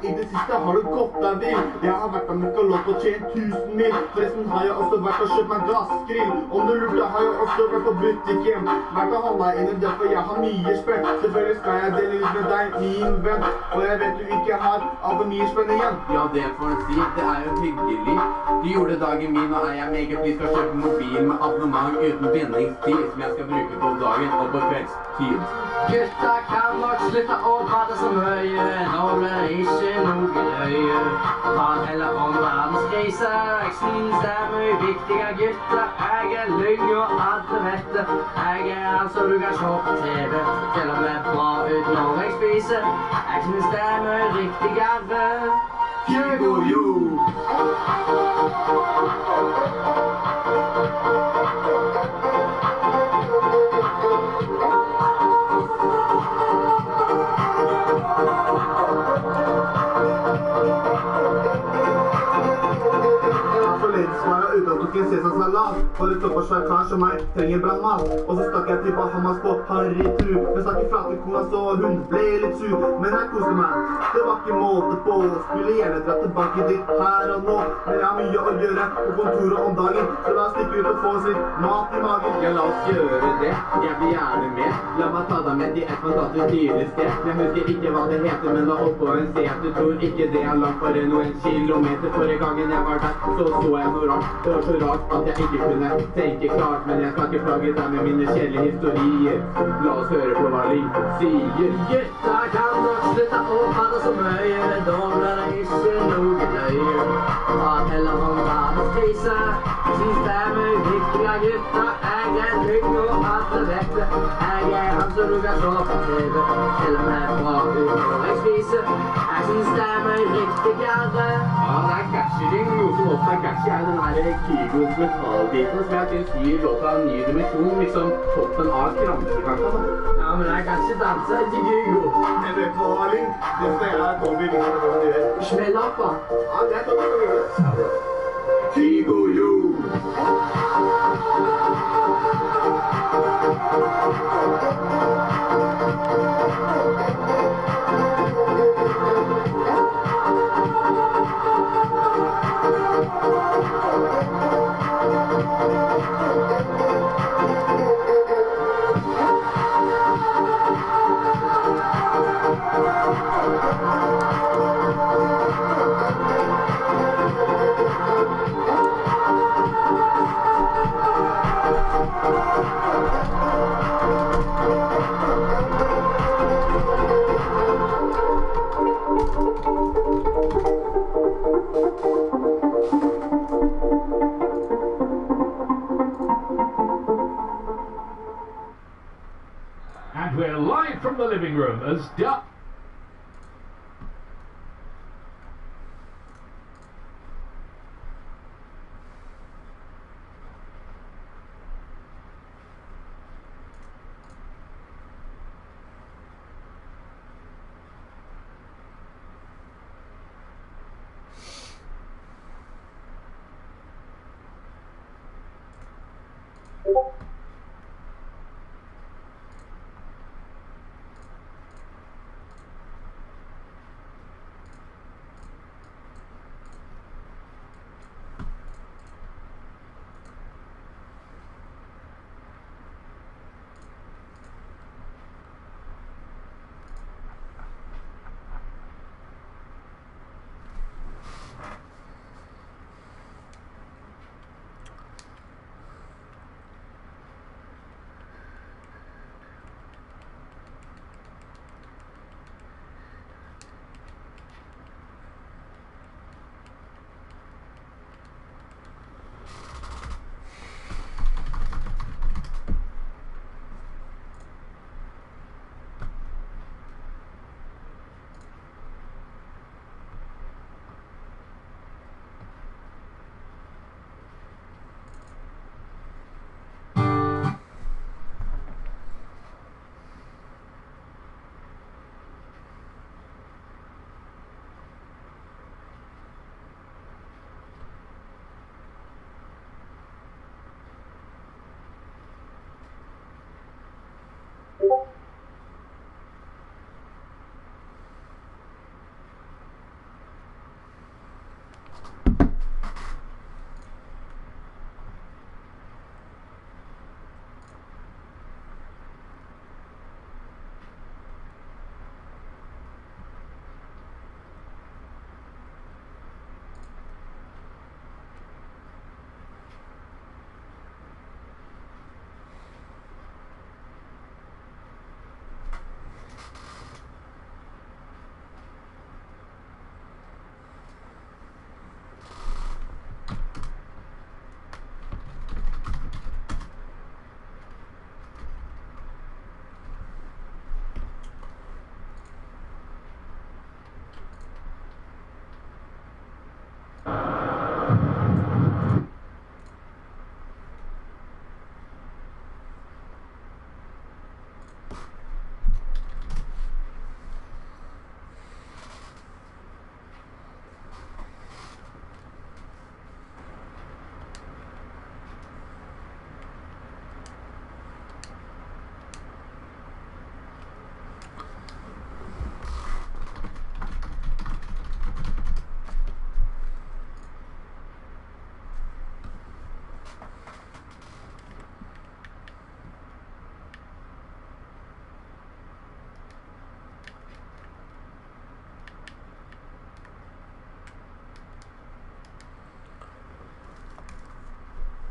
I det siste har det gått av vil. Jeg har vært og møkka låt og tjent 1000 mil. Forresten har jeg også vært og kjøpt meg gassgrill. Om du lurte har jeg også vært på butikken. Vært og handla inn i derfor jeg har mye spenn. Selvfølgelig skal jeg dele litt med deg, min venn. Og jeg vet du ikke har altfor mye spenn igjen. Ja, det får du si. Det er jo hyggelig. Du gjorde dagen min, og er jeg meget lyst til å kjøpe mobil med abonnement uten bindingstid som jeg skal bruke på dagen og på kveldstid. Gutta kan nok slutte å prate så mye. Nå blir det ikke noe løye. Prat heller om verdenskrise. Jeg synes det er mye viktigere, gutta. Jeg er lyng og alle vet det. Jeg er altså du kan se på TV. Til og med bra ut når jeg spiser. Jeg synes det er mye riktigere. Hugo, you! Tok en sesamsalat, for et toppersvær kar som meg trenger brannmat. Og så stakk jeg til Bahamas på harrytur. Men stakk i flatekona så hun ble litt sur. Men jeg koste meg, det var ikke måte på. Skulle gjerne dra tilbake dit her og nå. Men jeg har mye å gjøre på kontoret om dagen. Så la oss stikke ut og få oss litt mat i magen. Ja, la oss gjøre det. Jeg blir gjerne med. La meg ta deg med til et fantastisk nydelig sted. Jeg husker ikke hva det heter, men da oppå en sted. Du tror ikke det er langt bare noen kilometer. Forrige gangen jeg var der, så jeg noe rart. Det var så rart at jeg ikke kunne tenke klart, men jeg skal ikke plage deg med mine kjedelige historier. La oss høre på hva Link sier. Gutta kan nok slutte å prate så mye. Da blir det ikke noe løye. Prat heller om verdenskrise. Synes det er mye viktigere, gutta. Jeg er lyng og alle vet det. Jeg er han som du kan se på TV. Til og med bra ut når jeg spiser. Jeg synes det er mye riktigere. Ja, det er catching. Noe som også er catchy er den her Kygos metallbiten som jeg synes gir låta en ny dimensjon, liksom toppen av kramsekaka. Ja, men jeg kan ikke danse til Kygo. Men vet du hva, Link? Det skal jeg komme i hvordan du gjør. Smell opp, da. Ja, det er sånn du skal gjøre. Kygo, jo! And we're live from the living room as Duck.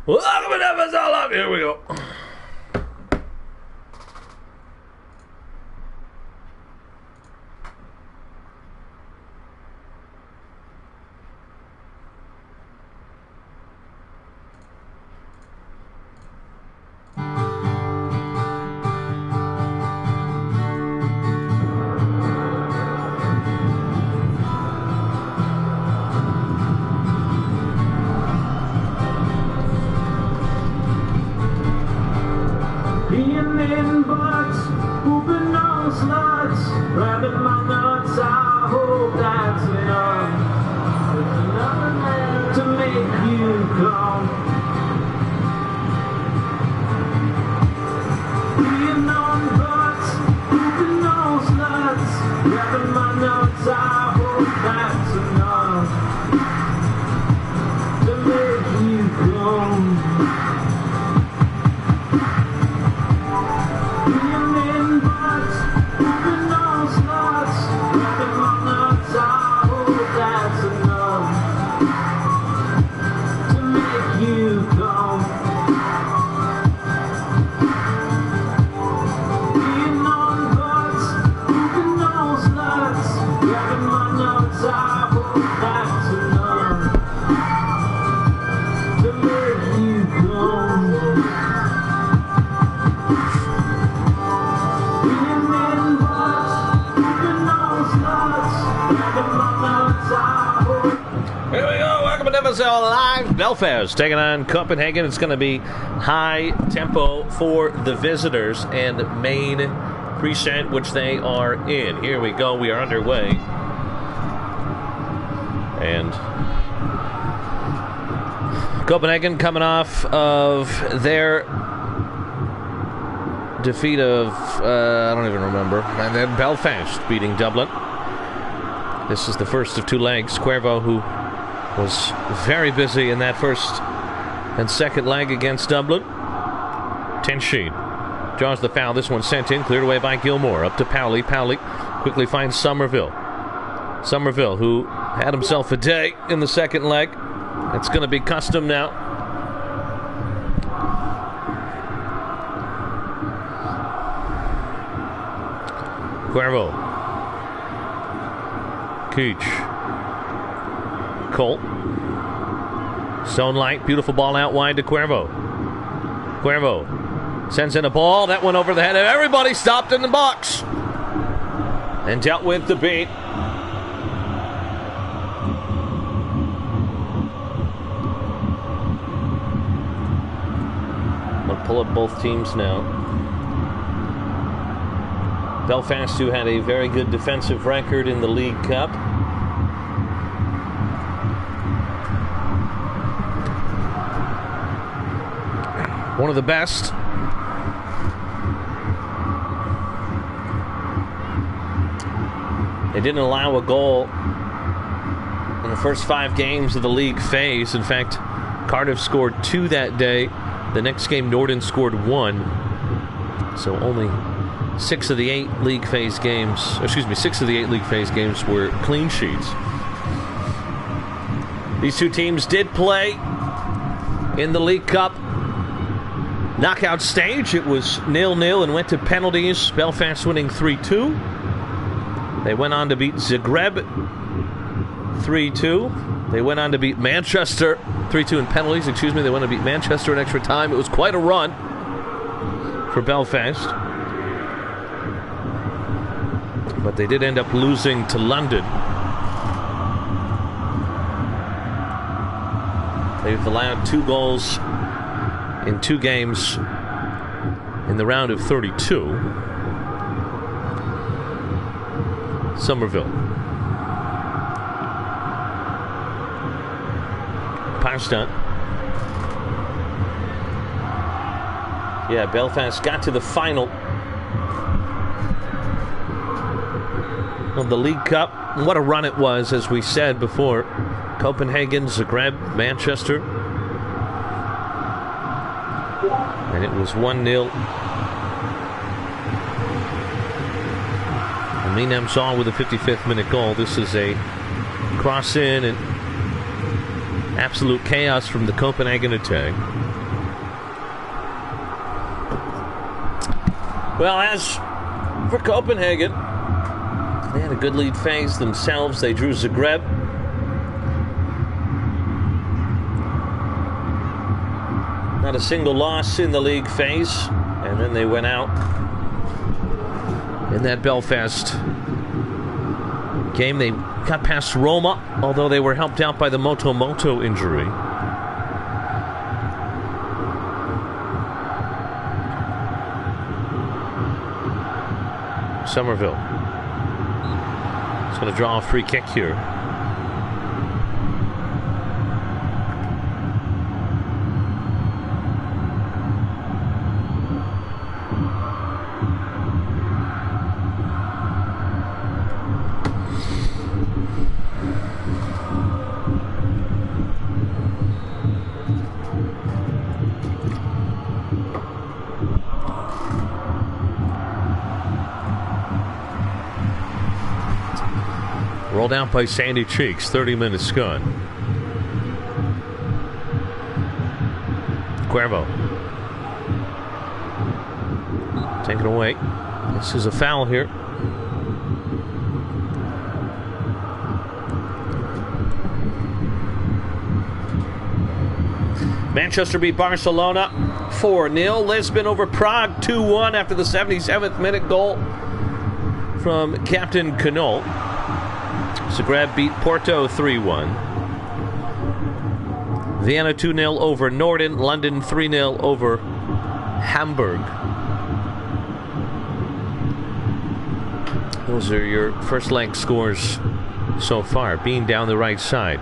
Welcome to FSL Live. Here we go. Belfast taking on Copenhagen. It's going to be high tempo for the visitors and main preset, which they are in. Here we go. We are underway. And Copenhagen coming off of their defeat of, I don't even remember. And then Belfast beating Dublin. This is the first of two legs. Cuervo, who was very busy in that first and second leg against Dublin. Tensheen draws the foul. This one sent in, cleared away by Gilmore. Up to Powley. Powley quickly finds Somerville. Somerville, who had himself a day in the second leg. It's going to be custom now. Cuervo. Keach. Colt. Stone Light. Beautiful ball out wide to Cuervo. Cuervo sends in a ball. That went over the head of everybody. Stopped in the box. And dealt with the beat. I'm going to pull up both teams now. Belfast, who had a very good defensive record in the League Cup. One of the best. They didn't allow a goal in the first 5 games of the league phase. In fact, Cardiff scored 2 that day. The next game, Norden scored 1. So only 6 of the 8 league phase games, 6 of the 8 league phase games were clean sheets. These two teams did play in the League Cup knockout stage. It was 0-0 and went to penalties. Belfast winning 3-2. They went on to beat Zagreb 3-2. They went on to beat Manchester 3-2 in penalties. They went to beat Manchester in extra time. It was quite a run for Belfast. But they did end up losing to London. They've allowed 2 goals in 2 games in the round of 32. Somerville. Pasta. Yeah, Belfast got to the final of the League Cup. What a run it was, as we said before. Copenhagen, Zagreb, Manchester. And it was 1-0. And Minem saw with a 55th minute goal. This is a cross in, and Absolute chaos from the Copenhagen attack. Well, as for Copenhagen, they had a good lead phase themselves. They drew Zagreb. Not a single loss in the league phase. And then they went out in that Belfast game. They got past Roma, although they were helped out by the Moto injury. Somerville is going to draw a free kick here. Rolled out by Sandy Cheeks, 30 minutes gone. Cuervo. Taken away. This is a foul here. Manchester beat Barcelona 4-0. Lisbon over Prague 2-1 after the 77th minute goal from Captain Canol. Zagreb beat Porto 3-1. Vienna 2-0 over Norden. London 3-0 over Hamburg. Those are your first leg scores so far. Bean down the right side.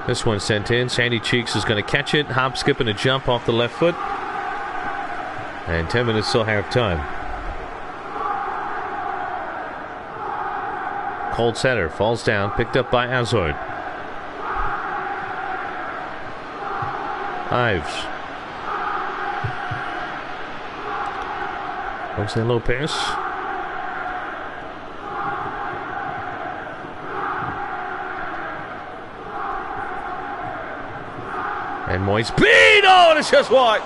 This one sent in. Sandy Cheeks is going to catch it. Hop, skip, and a jump off the left foot. And 10 minutes till halftime. Cold center, falls down, picked up by Azord. Ives. Jose Lopez. And Moise Bean! Oh, and it's just wide.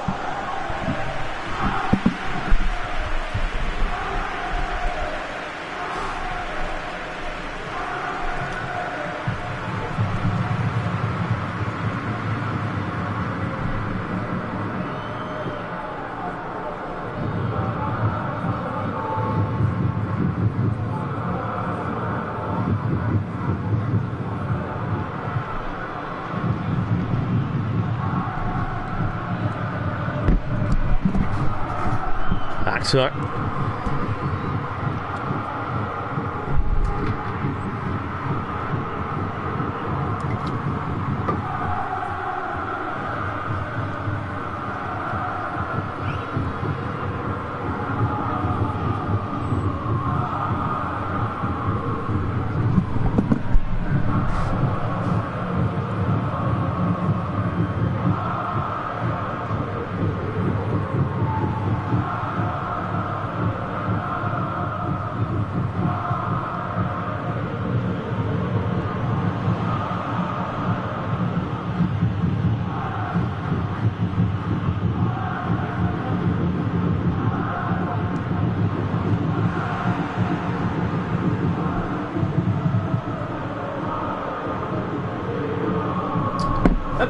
Axel.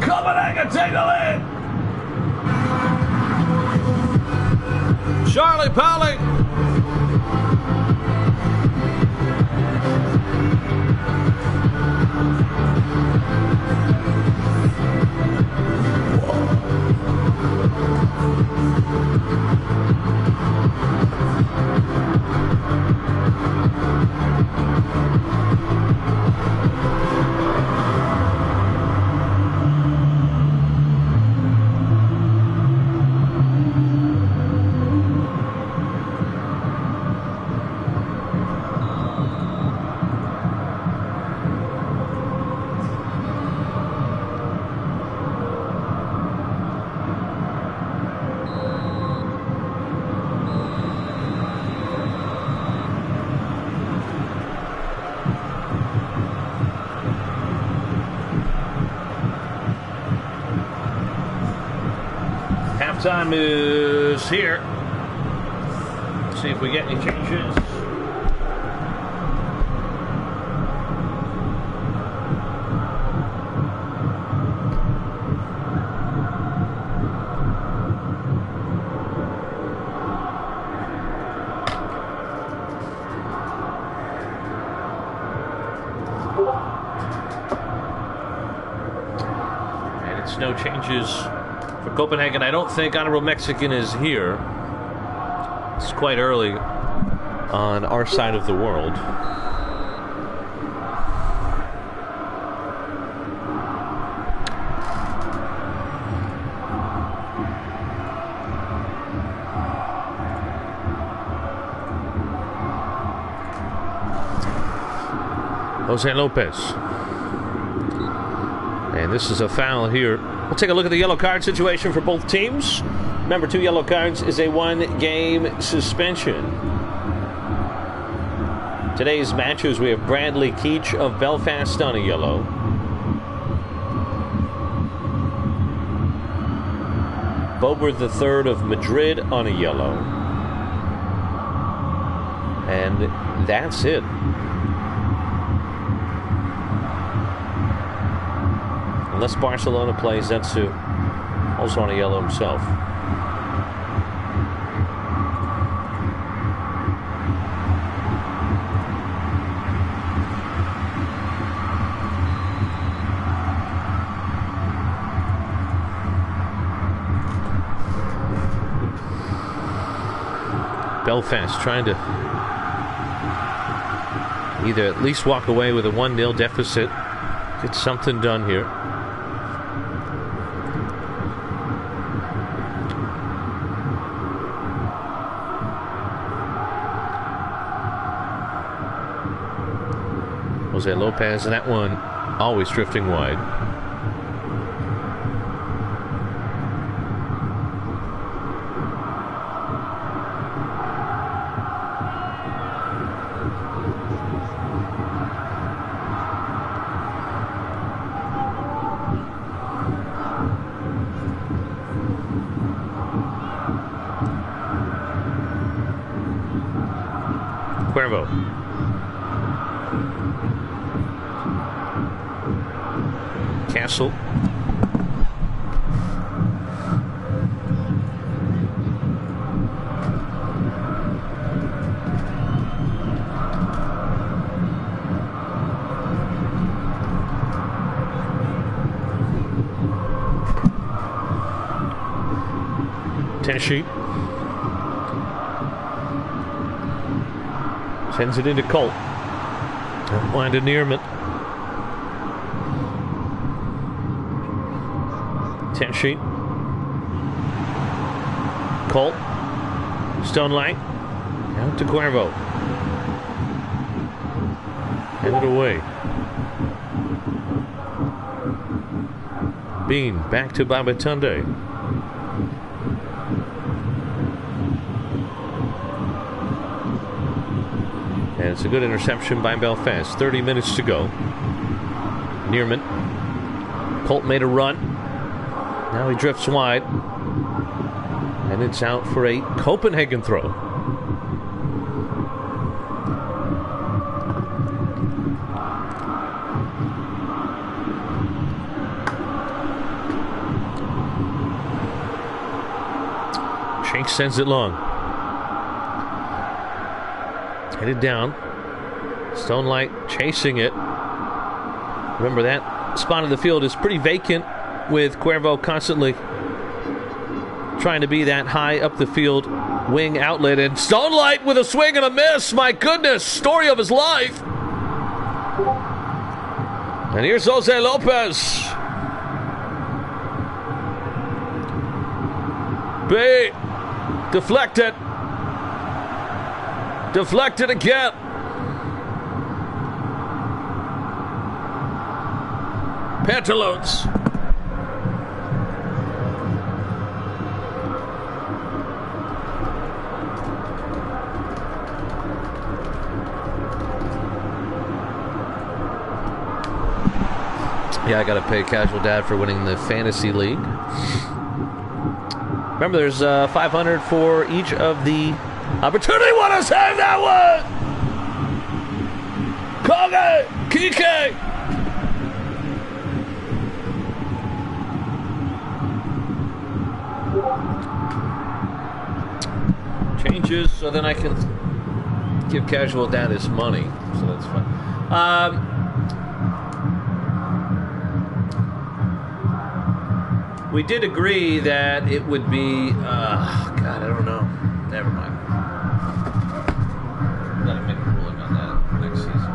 Copenhagen take the lead. Charlie Powley. Halftime is here. See if we get any changes. And it's no changes for Copenhagen. I don't think Honorable Mexican is here. It's quite early on our side of the world. Jose Lopez. And this is a foul here. We'll take a look at the yellow card situation for both teams. Remember, 2 yellow cards is a 1-game suspension. Today's matches, we have Bradley Keach of Belfast on a yellow. Bober III of Madrid on a yellow. And that's it. Unless Barcelona plays Zetsu, also on a yellow himself. Belfast trying to either at least walk away with a 1-0 deficit, get something done here. Jose Lopez, and that one always drifting wide. Cuervo. Castle. Tennessee. Sends it into Colt. Line to Neerman. Tennessee. Colt. Stonelight. Out to Cuervo. Handed away. Bean back to Babatunde. And it's a good interception by Belfast. 30 minutes to go. Neerman. Colt made a run. Now he drifts wide. And it's out for a Copenhagen throw. Shank sends it long. Headed down. Stonelight chasing it. Remember, that spot of the field is pretty vacant, with Cuervo constantly trying to be that high up the field wing outlet. And Stonelight with a swing and a miss. My goodness, story of his life. And here's Jose Lopez. B. Deflected. Deflected again. Pantaloons. Yeah, I gotta pay Casual Dad for winning the fantasy league. Remember, there's 500 for each of the opportunity. Want to save that one? Koge! Kike! Changes so then I can give Casual Dad his money. So that's fine. We did agree that it would be, God, I don't know. Never mind. Gotta make a ruling on that next season.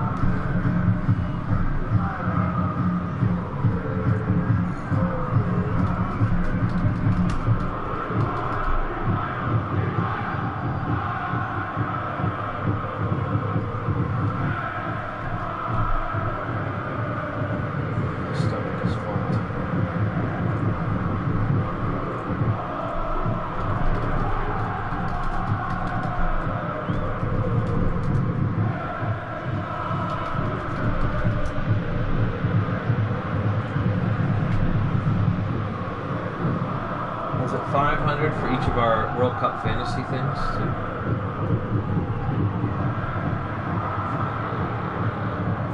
Was it 500 for each of our World Cup fantasy things?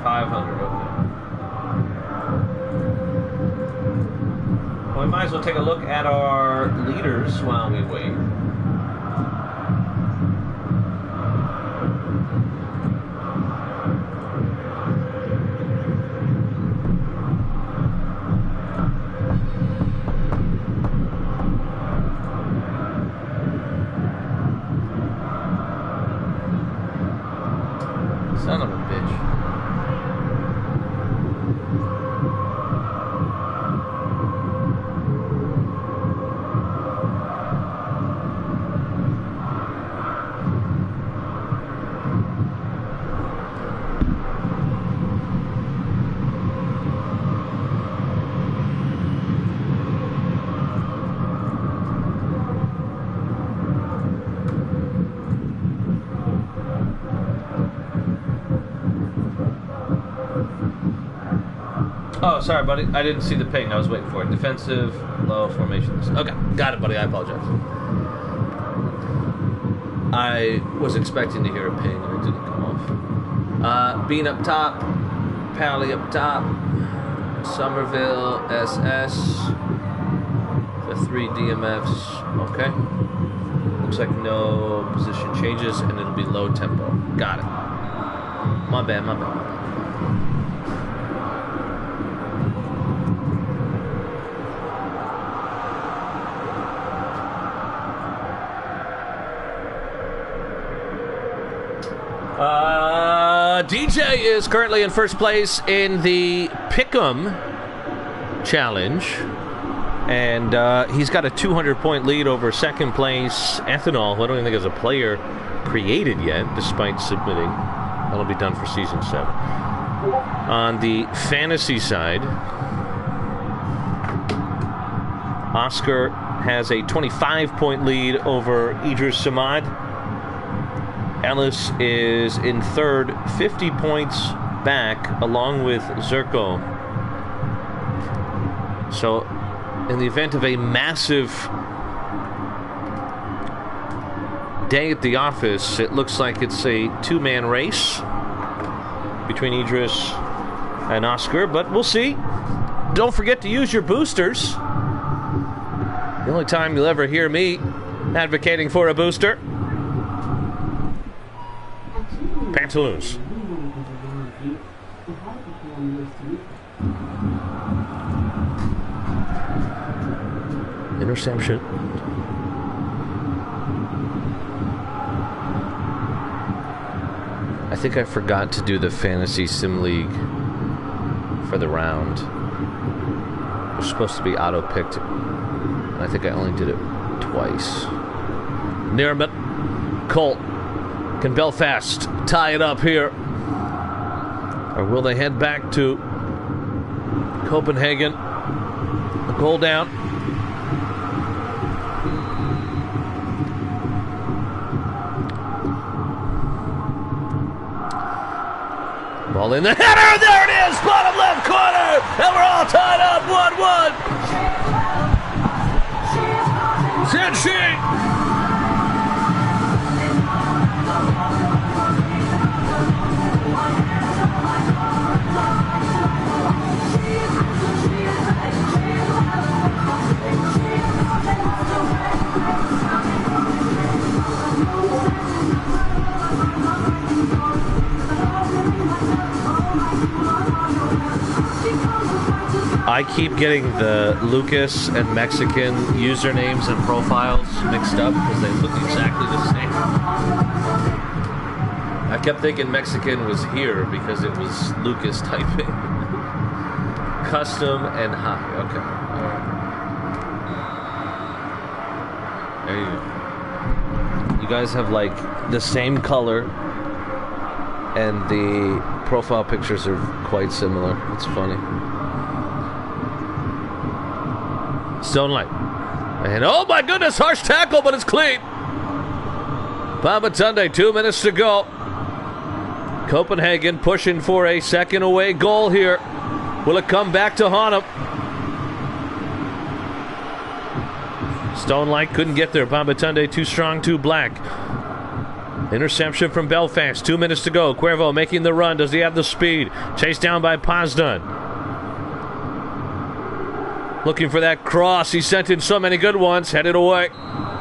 500, okay. Well, we might as well take a look at our leaders while we wait. Son of a bitch. Oh, sorry, buddy. I didn't see the ping. I was waiting for it. Defensive, low formations. Okay, got it, buddy. I apologize. I was expecting to hear a ping and it didn't come off. Bean up top. Pally up top. Somerville, SS. The 3 DMFs. Okay. Looks like no position changes and it'll be low tempo. Got it. My bad, my bad. DJ is currently in first place in the Pick'em Challenge. And he's got a 200-point lead over second place Ethanol, who I don't even think is a player created yet, despite submitting. That'll be done for Season 7. On the fantasy side, Oscar has a 25-point lead over Idris Samad. Ellis is in third, 50 points back, along with Zerko. So, in the event of a massive day at the office, it looks like it's a two-man race between Idris and Oscar, but we'll see. Don't forget to use your boosters. The only time you'll ever hear me advocating for a booster. Pantaloons. Interception. I think I forgot to do the Fantasy Sim League for the round. It was supposed to be auto-picked. I think I only did it twice. Nearmut, Colt. Can Belfast tie it up here? Or will they head back to Copenhagen? A goal down. Ball in the header. There it is. Bottom left corner. And we're all tied up 1-1. Since she I keep getting the Lucas and Mexican usernames and profiles mixed up because they look exactly the same. I kept thinking Mexican was here because it was Lucas typing. Custom and high. Okay. All right. There you go. You guys have like the same color, and the profile pictures are quite similar. It's funny. Stone Light. And oh my goodness, harsh tackle, but it's clean. Babatunde, 2 minutes to go. Copenhagen pushing for a second away goal here. Will it come back to haunt him? Stone Light couldn't get there. Babatunde too strong, too black. Interception from Belfast. 2 minutes to go. Cuervo making the run. Does he have the speed? Chased down by Pazdan. Looking for that cross. He sent in so many good ones. Headed away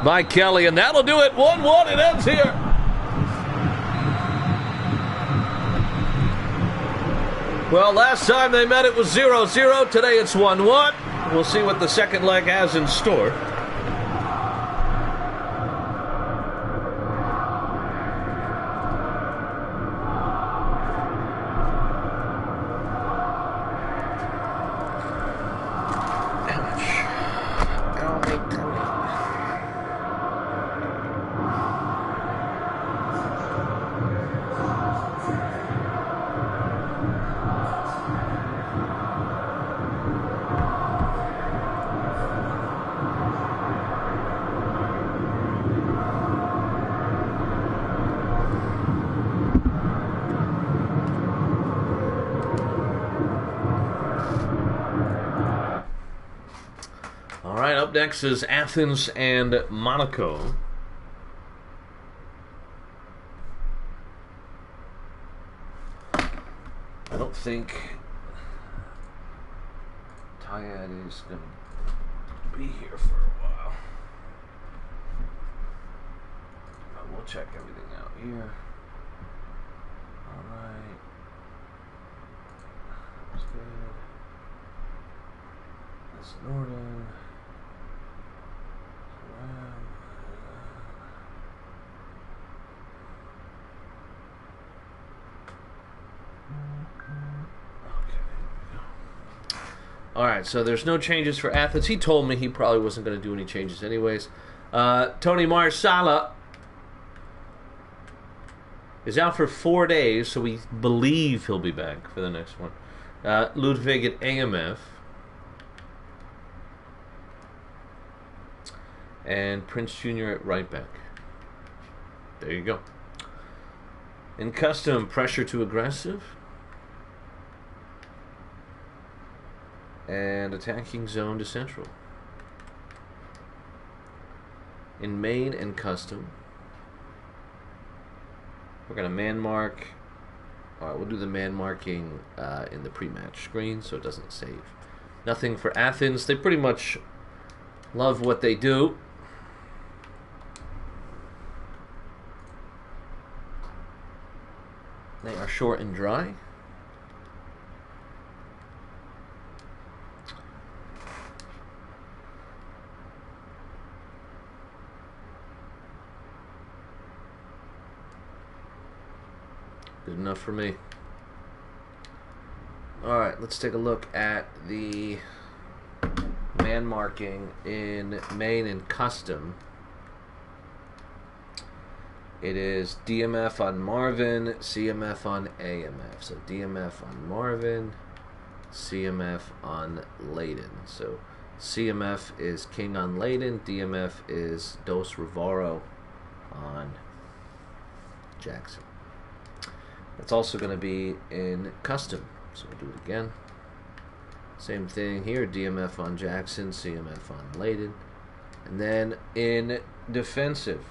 by Kelly. And that'll do it. 1-1. It ends here. Well, last time they met it was 0-0. Today it's 1-1. We'll see what the second leg has in store. Up next is Athens and Monaco. I don't think TYAd is going to be here for a while. But we'll check everything out here. Alright. That's good. That's Norden. Alright, so there's no changes for Athens. He told me he probably wasn't going to do any changes anyways. Tony Marsala is out for 4 days, so we believe he'll be back for the next one. Ludwig at AMF. And Prince Jr. at right back. There you go. In custom, pressure to aggressive. And attacking zone to central. In main and custom, we're going to man mark. Alright, we'll do the man marking in the pre-match screen so it doesn't save. Nothing for Athens. They pretty much love what they do. They are short and dry. Good enough for me. Alright, let's take a look at the man marking in main and custom. It is DMF on Marvin, CMF on AMF. So DMF on Marvin, CMF on Layden. So CMF is King on Layden, DMF is Dos Rivaro on Jackson. That's also going to be in custom. So we'll do it again. Same thing here, DMF on Jackson, CMF on Layden. And then in defensive,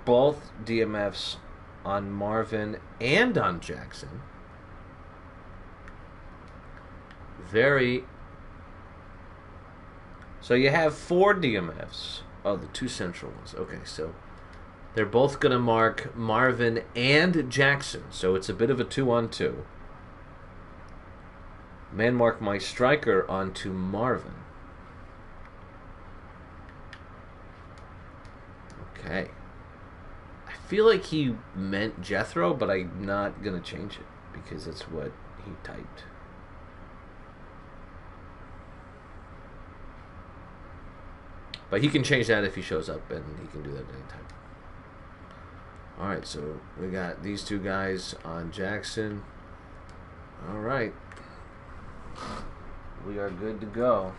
both DMFs on Marvin and on Jackson. So you have 4 DMFs. Oh, the 2 central ones. Okay, so they're both going to mark Marvin and Jackson. So it's a bit of a 2-on-2. Man mark my striker onto Marvin. Okay. I feel like he meant Jethro, but I'm not going to change it because that's what he typed. But he can change that if he shows up, and he can do that at any time. Alright, so we got these two guys on Jackson. Alright. We are good to go.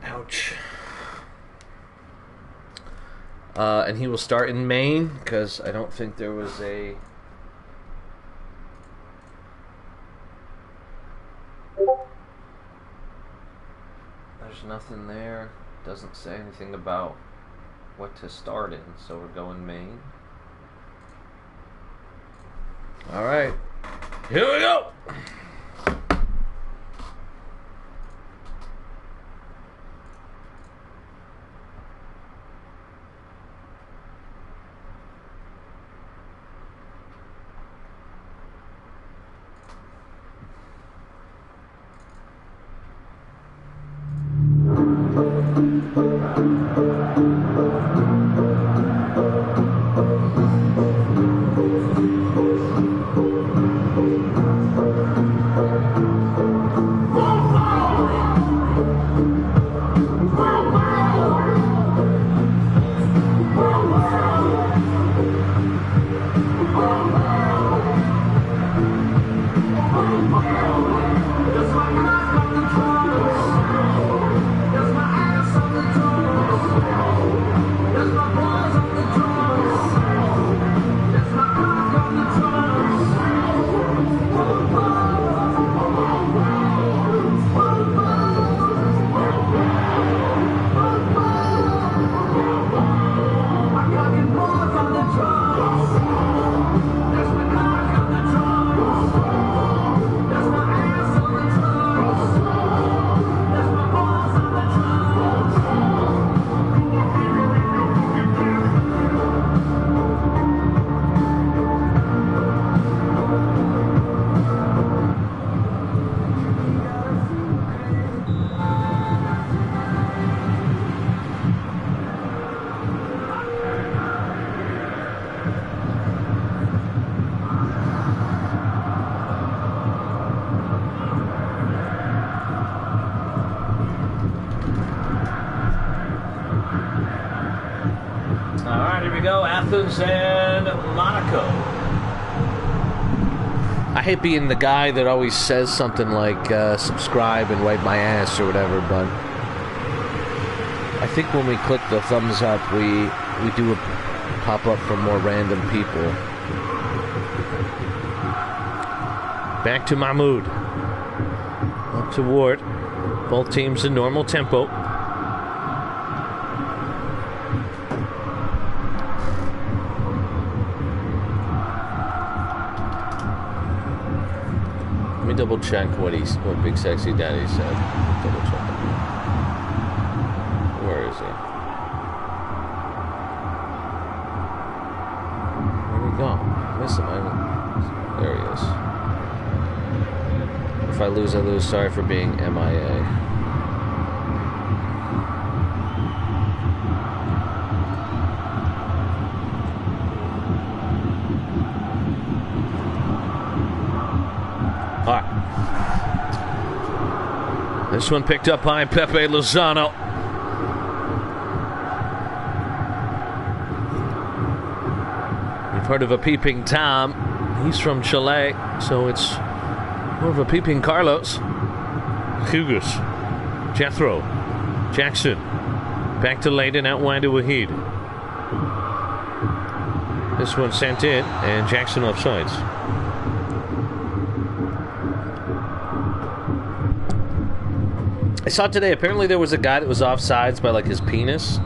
Ouch. And he will start in Maine because I don't think there was a... There's nothing there. Doesn't say anything about what to start in, so we're going Maine. Alright. Here we go! Athens and Monaco. I hate being the guy that always says something like subscribe and wipe my ass or whatever, but I think when we click the thumbs up, we do a pop-up for more random people. Back to Mahmoud. Up to Ward. Both teams in normal tempo. Double check what Big Sexy Daddy said. Double check it. Where is he? Where'd he go? Miss him. There he is. If I lose, I lose. Sorry for being MIA. This one picked up by Pepe Lozano. You've heard of a peeping Tom. He's from Chile, so it's more of a peeping Carlos. Hugus. Jethro. Jackson. Back to Layden, out wide to Wahid. This one sent in, and Jackson offsides. I saw today, apparently there was a guy that was offsides by like his penis.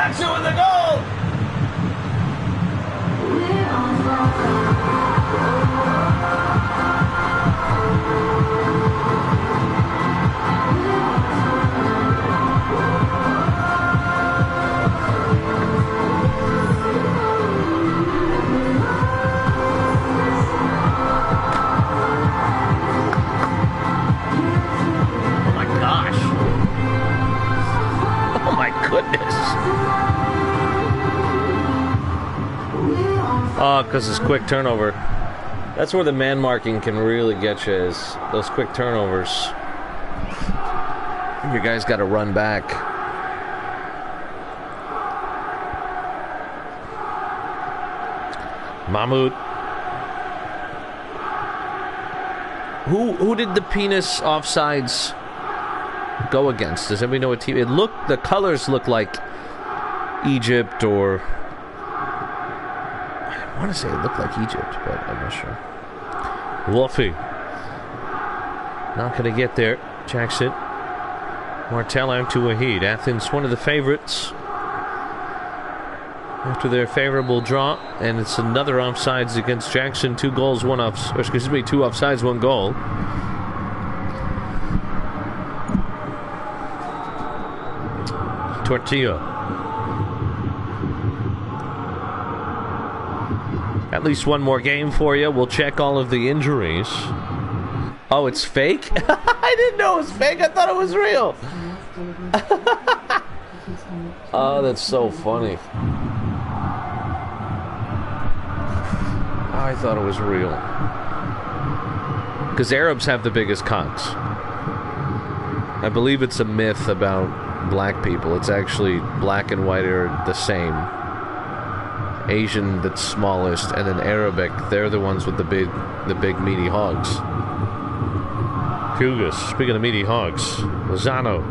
Jackson with the goal! Oh, because it's quick turnover. That's where the man marking can really get you, is those quick turnovers. You guys got to run back. Mahmoud. Who did the penis offsides go against? Does anybody know what team? The colors look like Egypt, or I want to say it looked like Egypt, but I'm not sure. Wolfie not going to get there. Jackson. Martella to TYAd. Athens, one of the favorites after their favorable draw, and it's another offsides against Jackson. 2 goals, 1 off. Or excuse me, 2 offsides, 1 goal. Tortilla. At least one more game for you. We'll check all of the injuries. Oh, it's fake? I didn't know it was fake. I thought it was real. Oh, that's so funny. I thought it was real. Because Arabs have the biggest cocks. I believe it's a myth about black people. It's actually black and white are the same. Asian that's smallest, and then Arabic, they're the ones with the big meaty hogs. Kugas, speaking of meaty hogs, Lozano.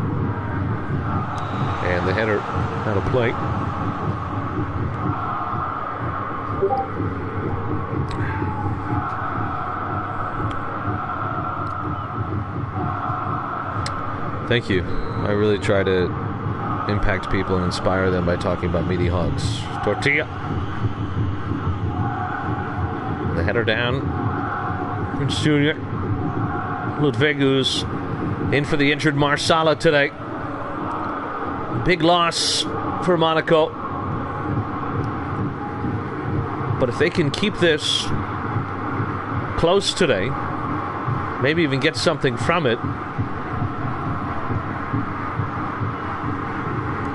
And the header out of play. Thank you. I really try to impact people and inspire them by talking about meaty hogs. Tortilla. The header down. Prince Jr. Ludvigus in for the injured Marsala today. Big loss for Monaco. But if they can keep this close today, maybe even get something from it,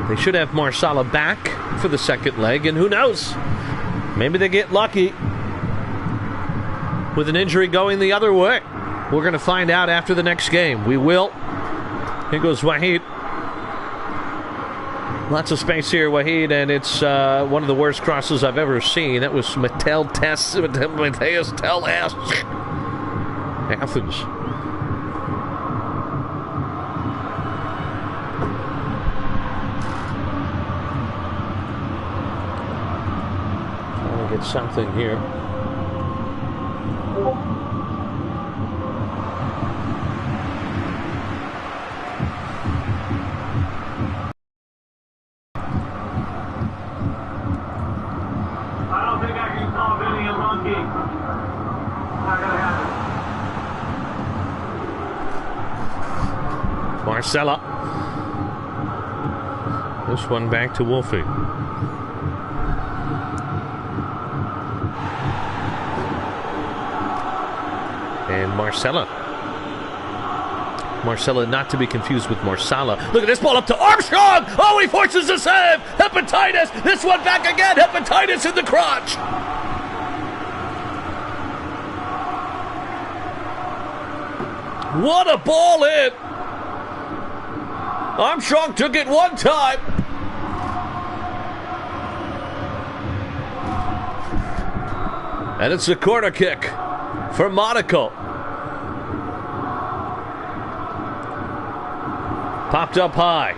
they should have Marsala back for the second leg, and who knows? Maybe they get lucky with an injury going the other way. We're going to find out after the next game. We will. Here goes Wahid. Lots of space here, Wahid, and it's one of the worst crosses I've ever seen. That was Mateus Tel Athens. Trying to get something here. Marcella. This one back to Wolfie. And Marcella. Marcella, not to be confused with Marsala. Look at this ball up to Armstrong. Oh, he forces a save. Hepatitis. This one back again. Hepatitis in the crotch. What a ball in. Armstrong took it one time. And it's a corner kick for Monaco. Popped up high.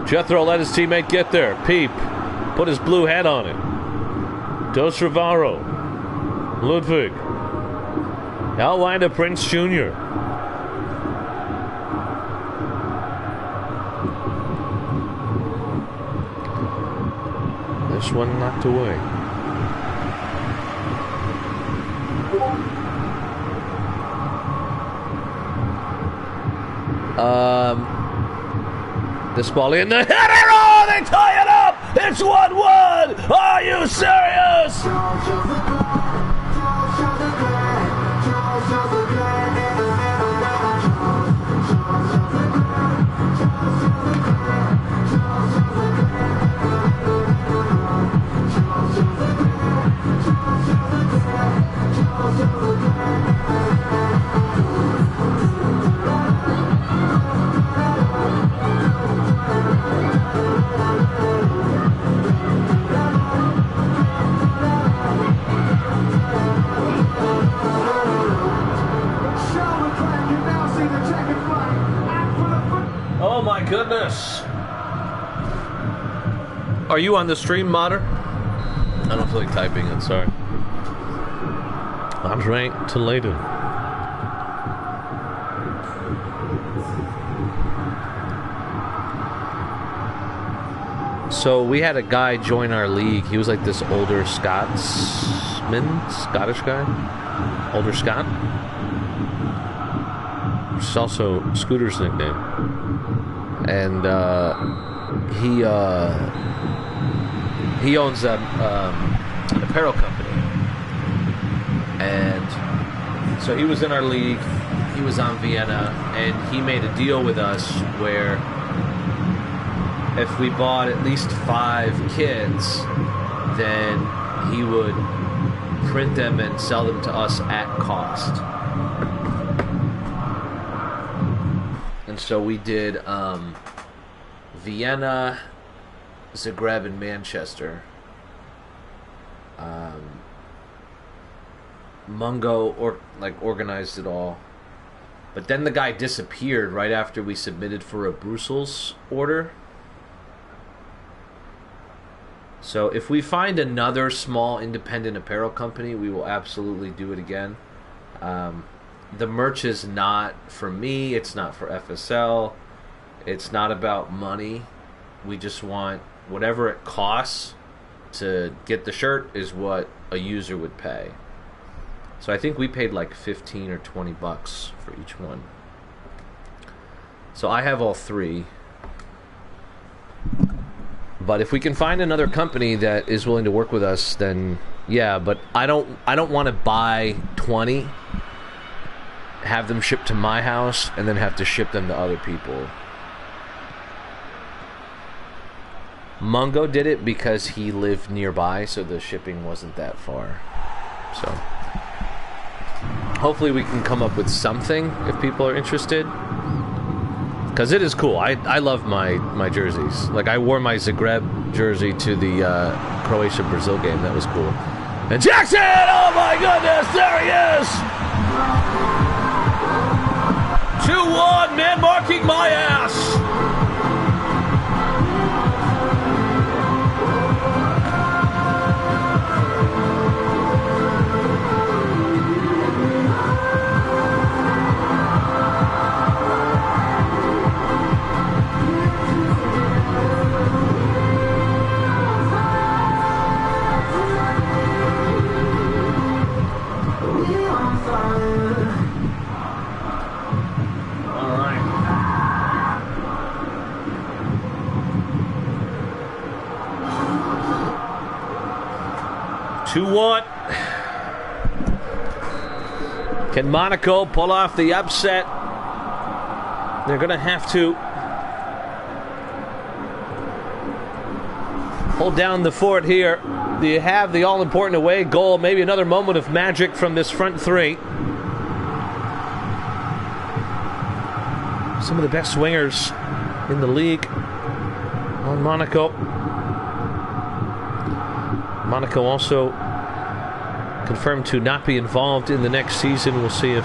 Jethro let his teammate get there. Peep put his blue head on it. Dos Rivaro. Ludwig. Outlined to Prince Jr. This one knocked away. This ball in the header. Oh, they tie it up. It's 1-1. Are you serious? Oh my goodness. Are you on the stream, Modder? I don't feel like typing it, sorry. Andre Toledo. So we had a guy join our league. He was like this older Scottish guy. Older Scot. Which is also Scooter's nickname. And he owns an apparel company. And so he was in our league. He was on Vienna, and he made a deal with us where if we bought at least 5 kits, then he would print them and sell them to us at cost. And so we did Vienna, Zagreb, and Manchester. Mungo organized it all. But then the guy disappeared right after we submitted for a Brussels order. So if we find another small independent apparel company, we will absolutely do it again. The merch is not for me. It's not for FSL. It's not about money. We just want whatever it costs to get the shirt is what a user would pay. So I think we paid like 15 or 20 bucks for each one. So I have all 3. But if we can find another company that is willing to work with us, then yeah. But I don't want to buy 20, have them shipped to my house, and then have to ship them to other people. Mungo did it because he lived nearby, so the shipping wasn't that far. So hopefully we can come up with something if people are interested. Because it is cool. I love my jerseys. Like, I wore my Zagreb jersey to the Croatia-Brazil game. That was cool. And Jackson! Oh, my goodness! There he is! 2-1, man marking my ass! All right. 2-1. Can Monaco pull off the upset? They're going to have to hold down the fort here. Do you have the all-important away goal? Maybe another moment of magic from this front 3. Some of the best swingers in the league on Monaco. Monaco also confirmed to not be involved in the next season. We'll see if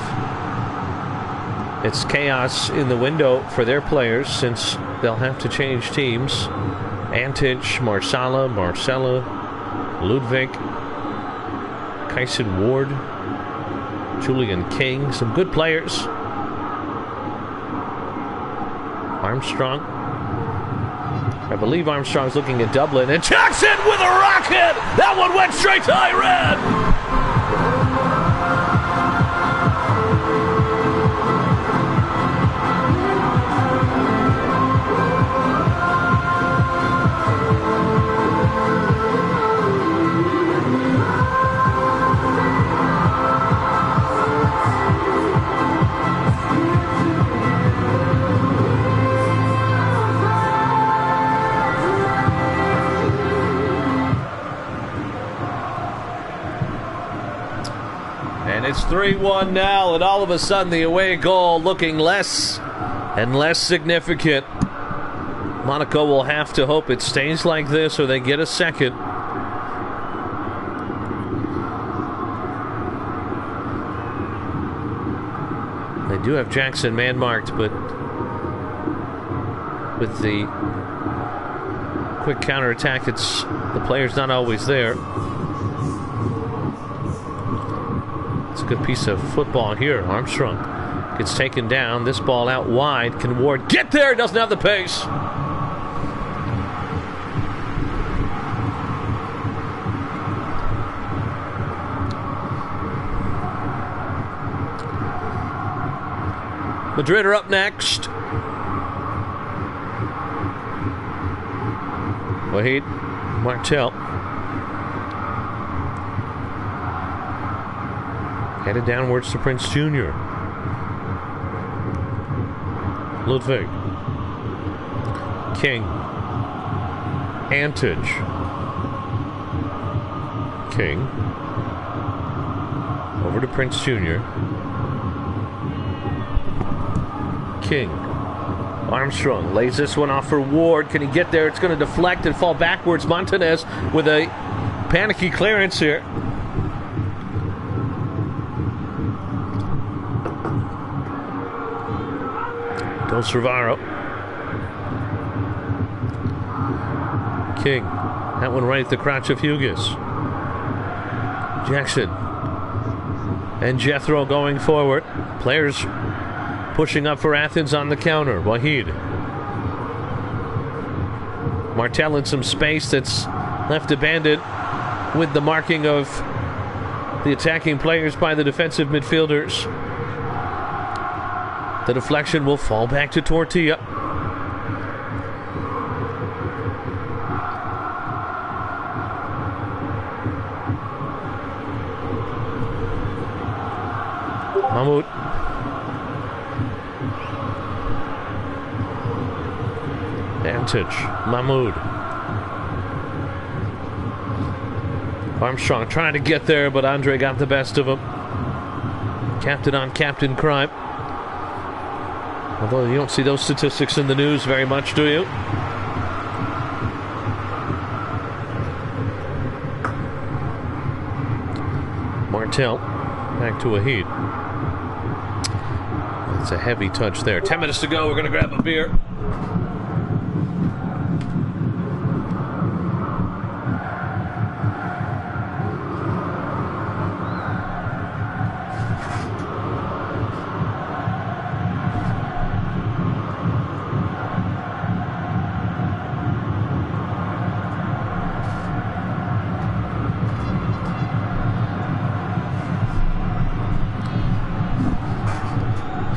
it's chaos in the window for their players, since they'll have to change teams. Antic, Marcella, Ludwig, Kyson Ward, Julian King, some good players. Armstrong. I believe Armstrong's looking at Dublin, and Jackson with a rocket! That one went straight to Iran! It's 3-1 now, and all of a sudden the away goal looking less and less significant. Monaco will have to hope it stays like this or they get a second. They do have Jackson man-marked, but with the quick counterattack, the player's not always there. It's a good piece of football here. Armstrong gets taken down. This ball out wide. Can Ward get there? Doesn't have the pace. Madrid are up next. Wahid Martel. Headed downwards to Prince Jr. Ludwig. King. Antage. King. Over to Prince Jr. King. Armstrong lays this one off for Ward. Can he get there? It's going to deflect and fall backwards. Montanez with a panicky clearance here. Goes Rivaro. King. That one right at the crotch of Hughes. Jackson. And Jethro going forward. Players pushing up for Athens on the counter. Wahid. Martel in some space that's left abandoned with the marking of the attacking players by the defensive midfielders. The deflection will fall back to Tortilla. Mahmoud. Antage. Mahmoud. Armstrong trying to get there, but Andre got the best of him. Captain on captain crime. Although you don't see those statistics in the news very much, do you? Martel. Back to Wahid. That's a heavy touch there. 10 minutes to go. We're going to grab a beer.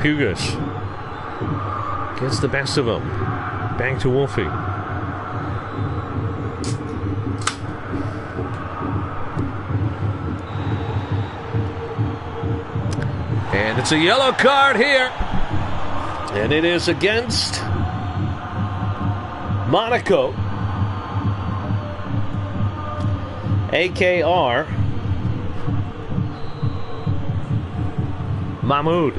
Hughes gets the best of him. Back to Wolfie. And it's a yellow card here. And it is against Monaco. AKR Mahmoud.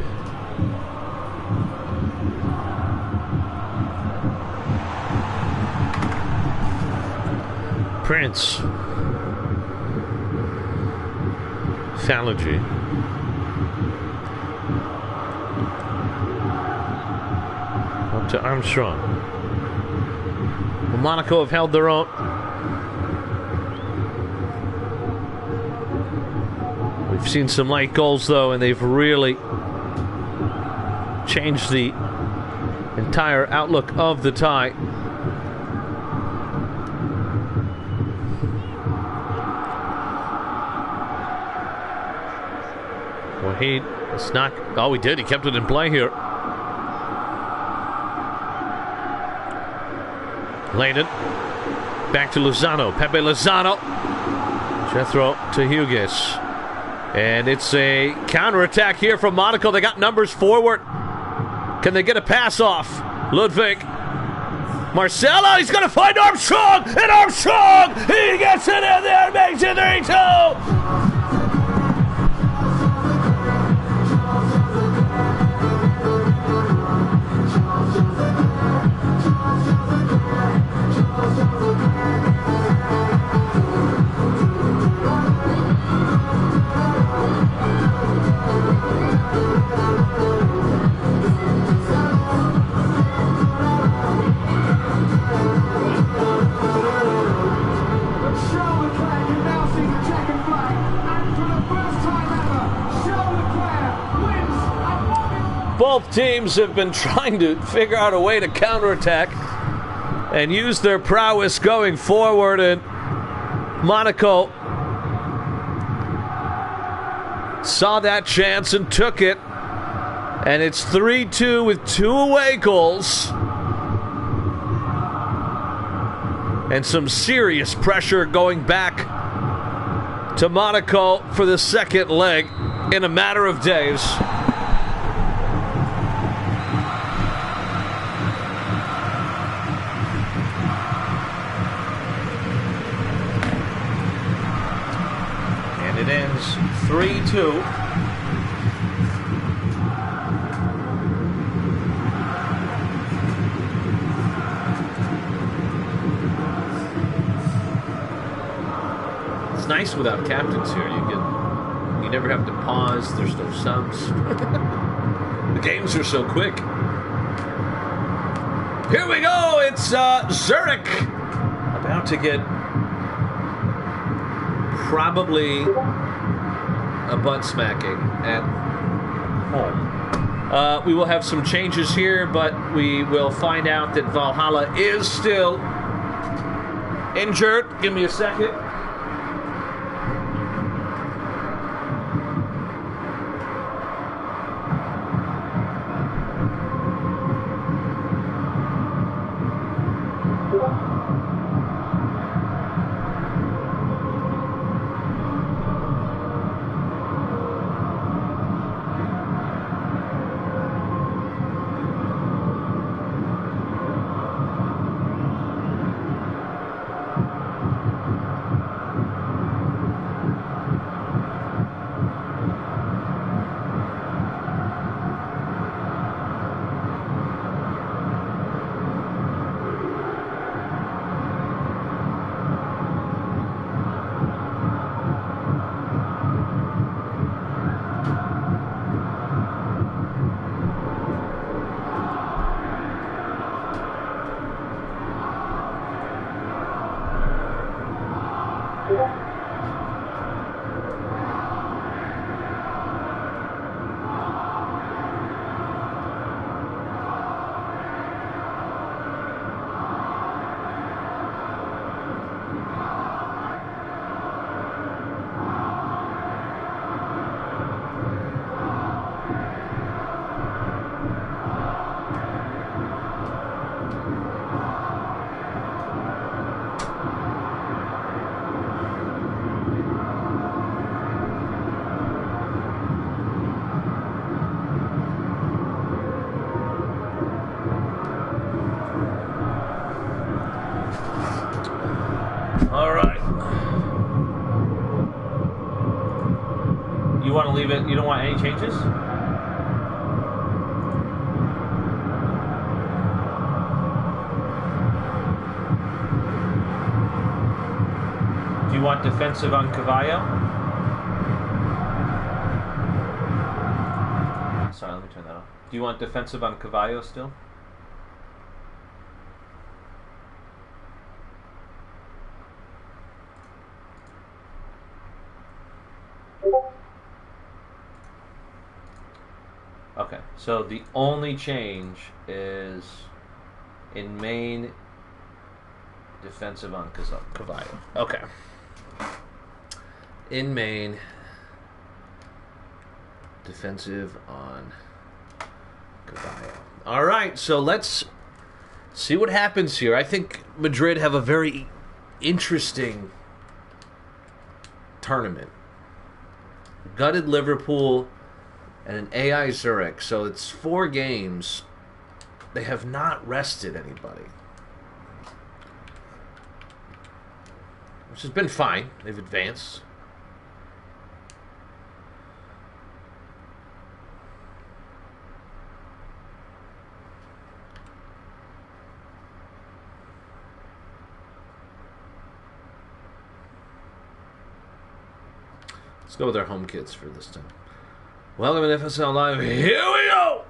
Prince. Falagy. Up to Armstrong. Well, Monaco have held their own. We've seen some late goals, though, and they've really changed the entire outlook of the tie. Wahid, it's not. Oh, he did. He kept it in play here. Layden. Back to Lozano. Pepe Lozano. Jethro to Hughes. And it's a counterattack here from Monaco. They got numbers forward. Can they get a pass off? Ludwig. Marcelo, he's going to find Armstrong. And Armstrong, he gets it in there, makes it 3-2. Both teams have been trying to figure out a way to counterattack and use their prowess going forward, and Monaco saw that chance and took it, and it's 3-2 with 2 away goals and some serious pressure going back to Monaco for the second leg in a matter of days. It ends 3-2. It's nice without captains here. You never have to pause. There's no subs. The games are so quick. Here we go. It's Zurich about to get probably a butt smacking at home. We will have some changes here, but we will find out that Valhalla is still injured. Give me a second. Want to leave it? You don't want any changes? Do you want defensive on Cavallo? Sorry, let me turn that off. Do you want defensive on Cavallo still? Okay, so the only change is in main defensive on Cavallo. Okay. In main Defensive on Caballo. All right, so let's see what happens here. I think Madrid have a very interesting tournament. Gutted Liverpool and an AI Zurich. So it's 4 games. They have not rested anybody, which has been fine. They've advanced. Let's go with our home kids for this time. Welcome to FSL Live. Here we go!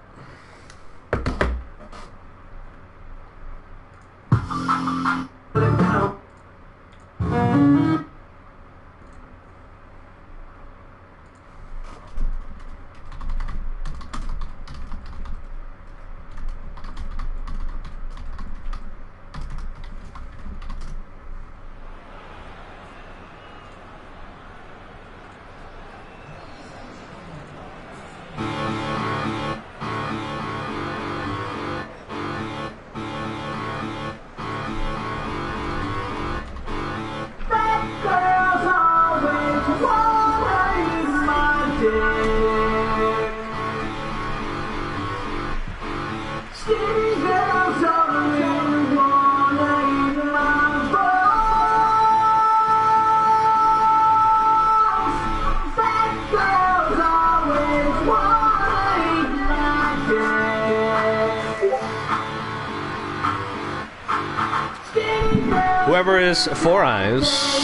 Whoever is Four Eyes.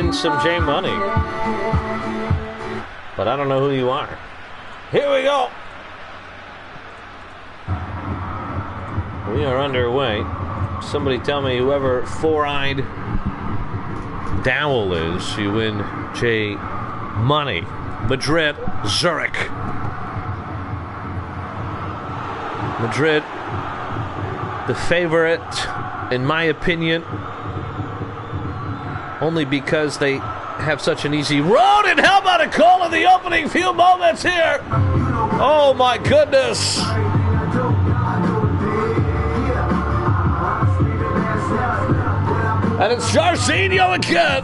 Some J Money, but I don't know who you are. Here we go. We are underway. Somebody tell me whoever Four-Eyed Dowell is, you win J Money. Madrid, Zurich. Madrid, the favorite, in my opinion. Only because they have such an easy road. And how about a call in the opening few moments here? Oh my goodness. And it's Jarzinho again.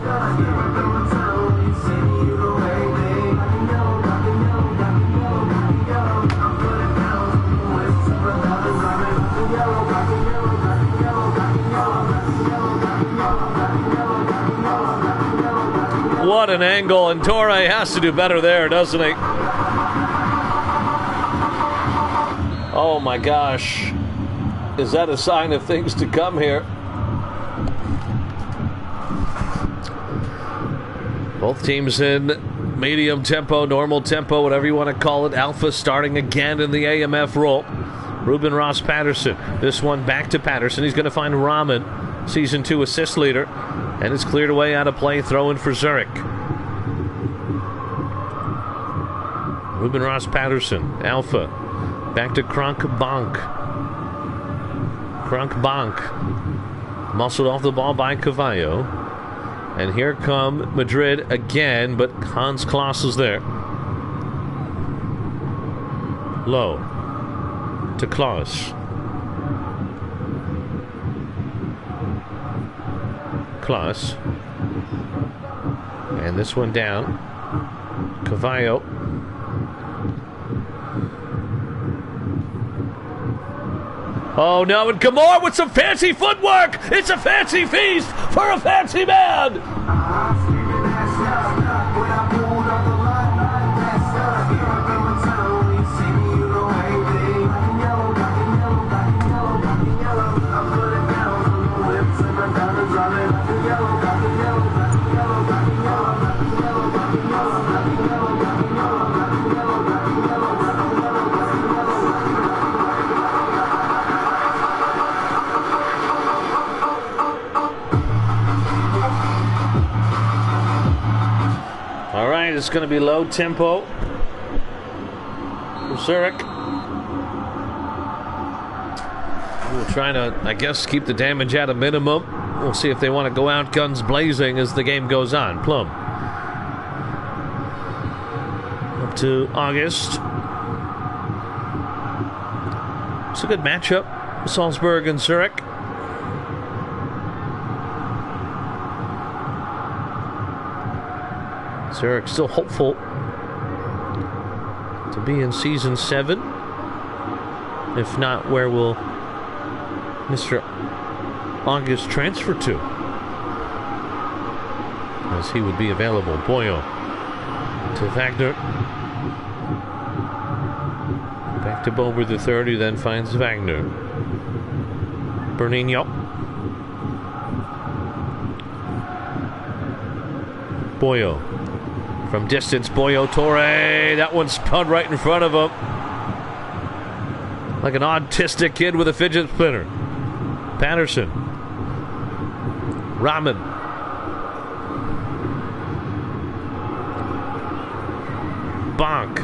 What an angle, and Torre has to do better there, doesn't he? Oh my gosh. Is that a sign of things to come here? Both teams in medium tempo, normal tempo, whatever you want to call it. Alpha starting again in the AMF role. Ruben Ross Patterson. This one back to Patterson. He's going to find Rahman, Season 2 assist leader. And it's cleared away out of play, throw in for Zurich. Ruben Ross Patterson, Alpha. Back to Kronk Bank. Kronk Bank. Muscled off the ball by Cavallo. And here come Madrid again, but Hans Klaas is there. Low. To Klaas. Klaas. And this one down. Cavallo. Oh no, and Gamor with some fancy footwork! It's a fancy feast for a fancy man! is going to be low tempo for Zurich. We'll try to, I guess, keep the damage at a minimum. We'll see if they want to go out guns blazing as the game goes on. Plum. Up to August. It's a good matchup. Salzburg and Zurich. Zurich still hopeful to be in season 7. If not, where will Mr. August transfer to? As he would be available. Boyo to Wagner. Back to Bober the third, who then finds Wagner. Bernino. Boyo. From distance, Boyo Torre. That one spun right in front of him. Like an autistic kid with a fidget spinner. Patterson. Rahman. Bonk.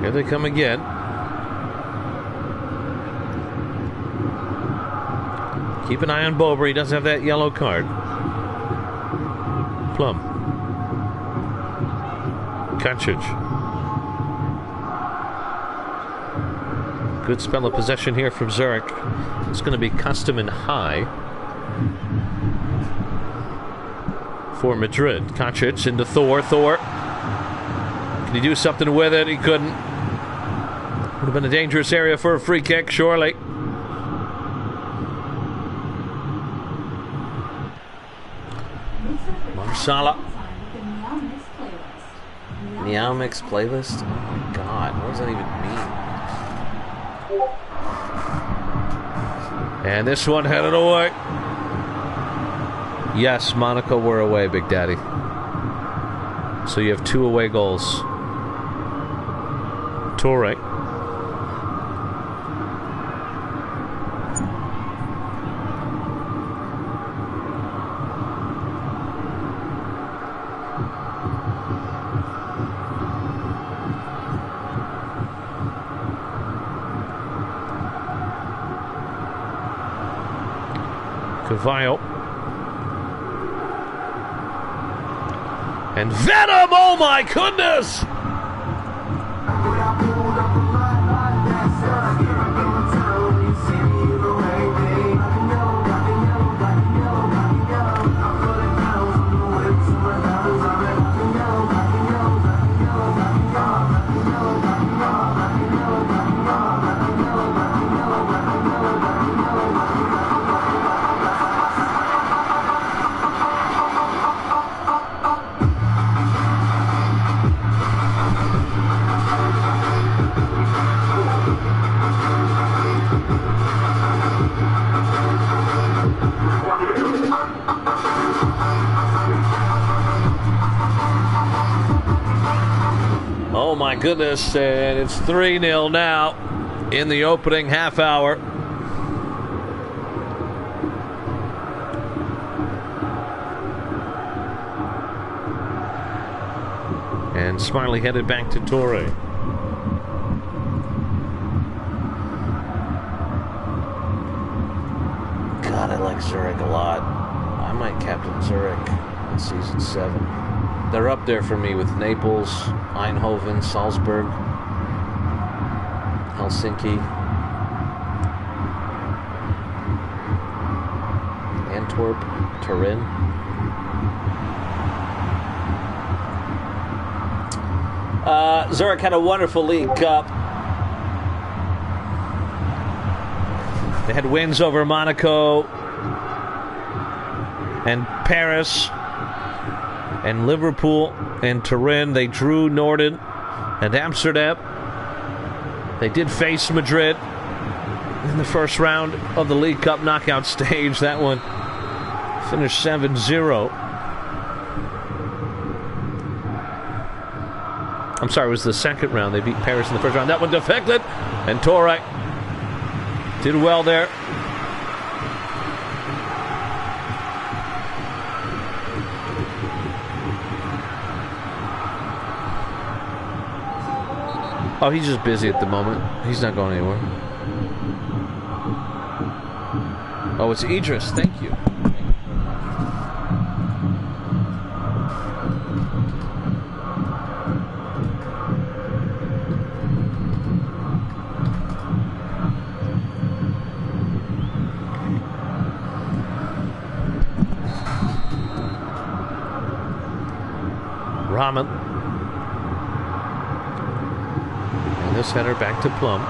Here they come again. Keep an eye on Bober. He doesn't have that yellow card. Plum. Kancic. Good spell of possession here from Zurich. It's going to be custom and high for Madrid. Kancic into Thor. Thor. Can he do something with it? He couldn't. Would have been a dangerous area for a free kick, surely. Marsala. Meow Mix playlist? Oh my god, what does that even mean? And this one headed away. Yes, Monaco were away, Big Daddy. So you have 2 away goals. Torre. Cavallo. And Venom, oh my goodness! Oh my goodness, and it's 3-0 now in the opening half hour. And Smiley headed back to Torre. God, I like Zurich a lot. I might captain Zurich in season 7. They're up there for me with Naples, Eindhoven, Salzburg, Helsinki, Antwerp, Turin. Zurich had a wonderful League Cup. They had wins over Monaco and Paris and Liverpool and Turin. They drew Norden and Amsterdam. They did face Madrid in the first round of the League Cup knockout stage. That one finished 7-0. I'm sorry, it was the second round. They beat Paris in the first round. That one deflected, and Torre did well there. Oh, he's just busy at the moment. He's not going anywhere. Oh, it's Idris. Thank you. Rahman. And this header back to Plum.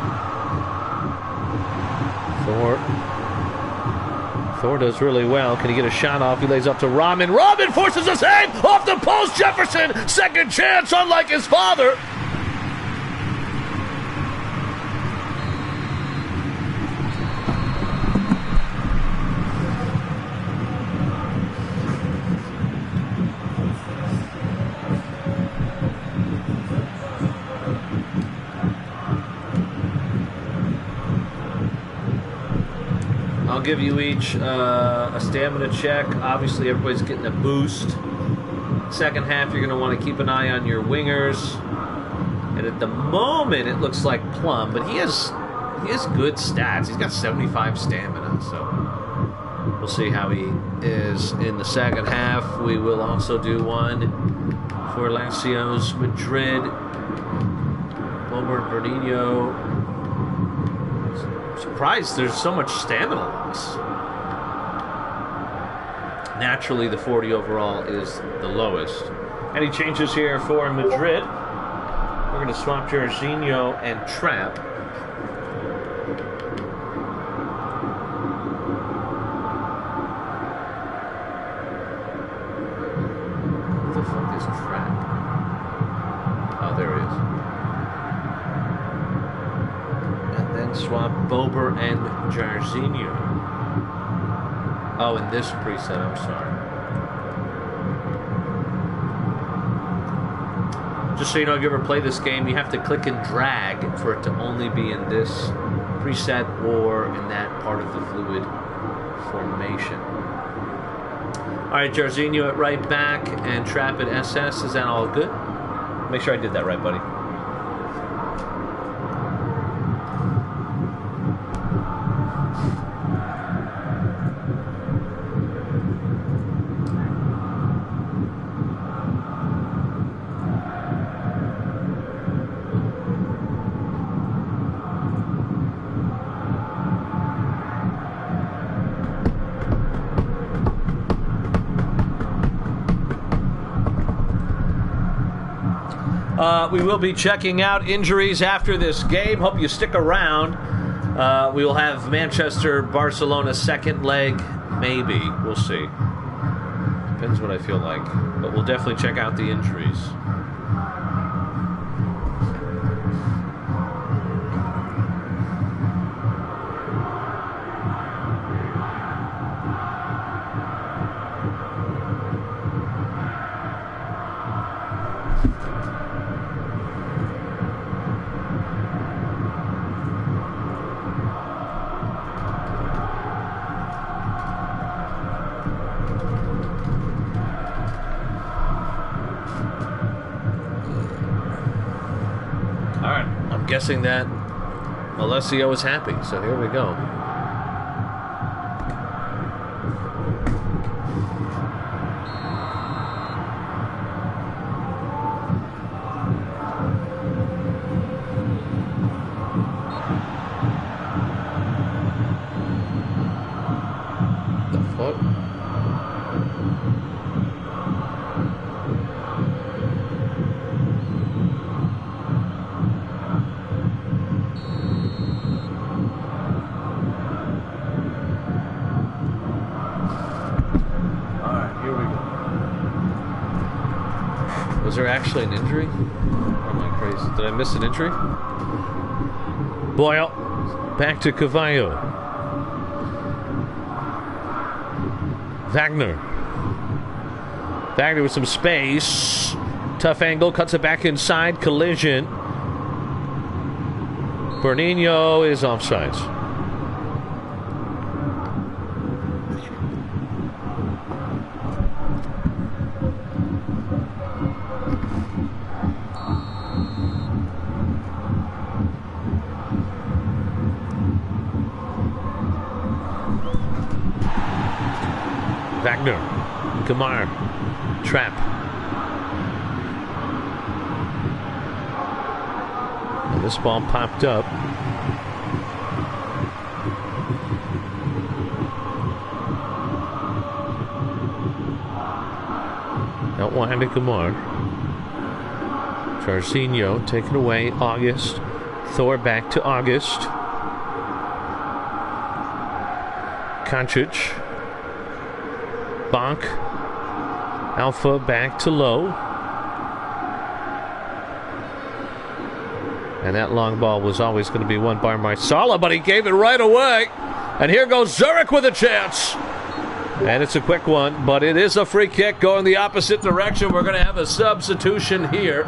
Thor does really well. Can he get a shot off? He lays up to Rahman. Rahman forces a save off the post. Jefferson, second chance, unlike his father. I'll give you each a stamina check. Obviously, everybody's getting a boost. Second half, you're going to want to keep an eye on your wingers. And at the moment, it looks like Plum, but he has good stats. He's got 75 stamina, so we'll see how he is in the second half. We will also do one for Lazio's Madrid. Wilbert Bernino. Surprised there's so much stamina loss. Naturally, the 40 overall is the lowest. Any changes here for Madrid? We're going to swap Jorginho and Trapp. What the fuck is Trapp? Oh, there he is. Swap Bober and Jorginho. Oh, in this preset, I'm sorry. Just so you know, if you ever play this game, you have to click and drag for it to only be in this preset or in that part of the fluid formation. Alright, Jorginho at right back and Trapp at SS. Is that all good? Make sure I did that right, buddy. We will be checking out injuries after this game. Hope you stick around. We will have Manchester-Barcelona second leg, maybe. We'll see. Depends what I feel like. But we'll definitely check out the injuries. Guessing that Alessio is happy, so here we go. The fuck? Was there actually an injury? Or am I crazy? Did I miss an injury? Boyle. Back to Cavallo. Wagner. Wagner with some space. Tough angle. Cuts it back inside. Collision. Bernino is offsides. Wagner. Kamar. Trap. And this ball popped up. Out wide to Kamar. Jarzinho taken away. August. Thor back to August. Kancic. Bonk. Alpha back to Low. And that long ball was always going to be won by Marsala, but he gave it right away. And here goes Zurich with a chance. And it's a quick one, but it is a free kick going the opposite direction. We're going to have a substitution here.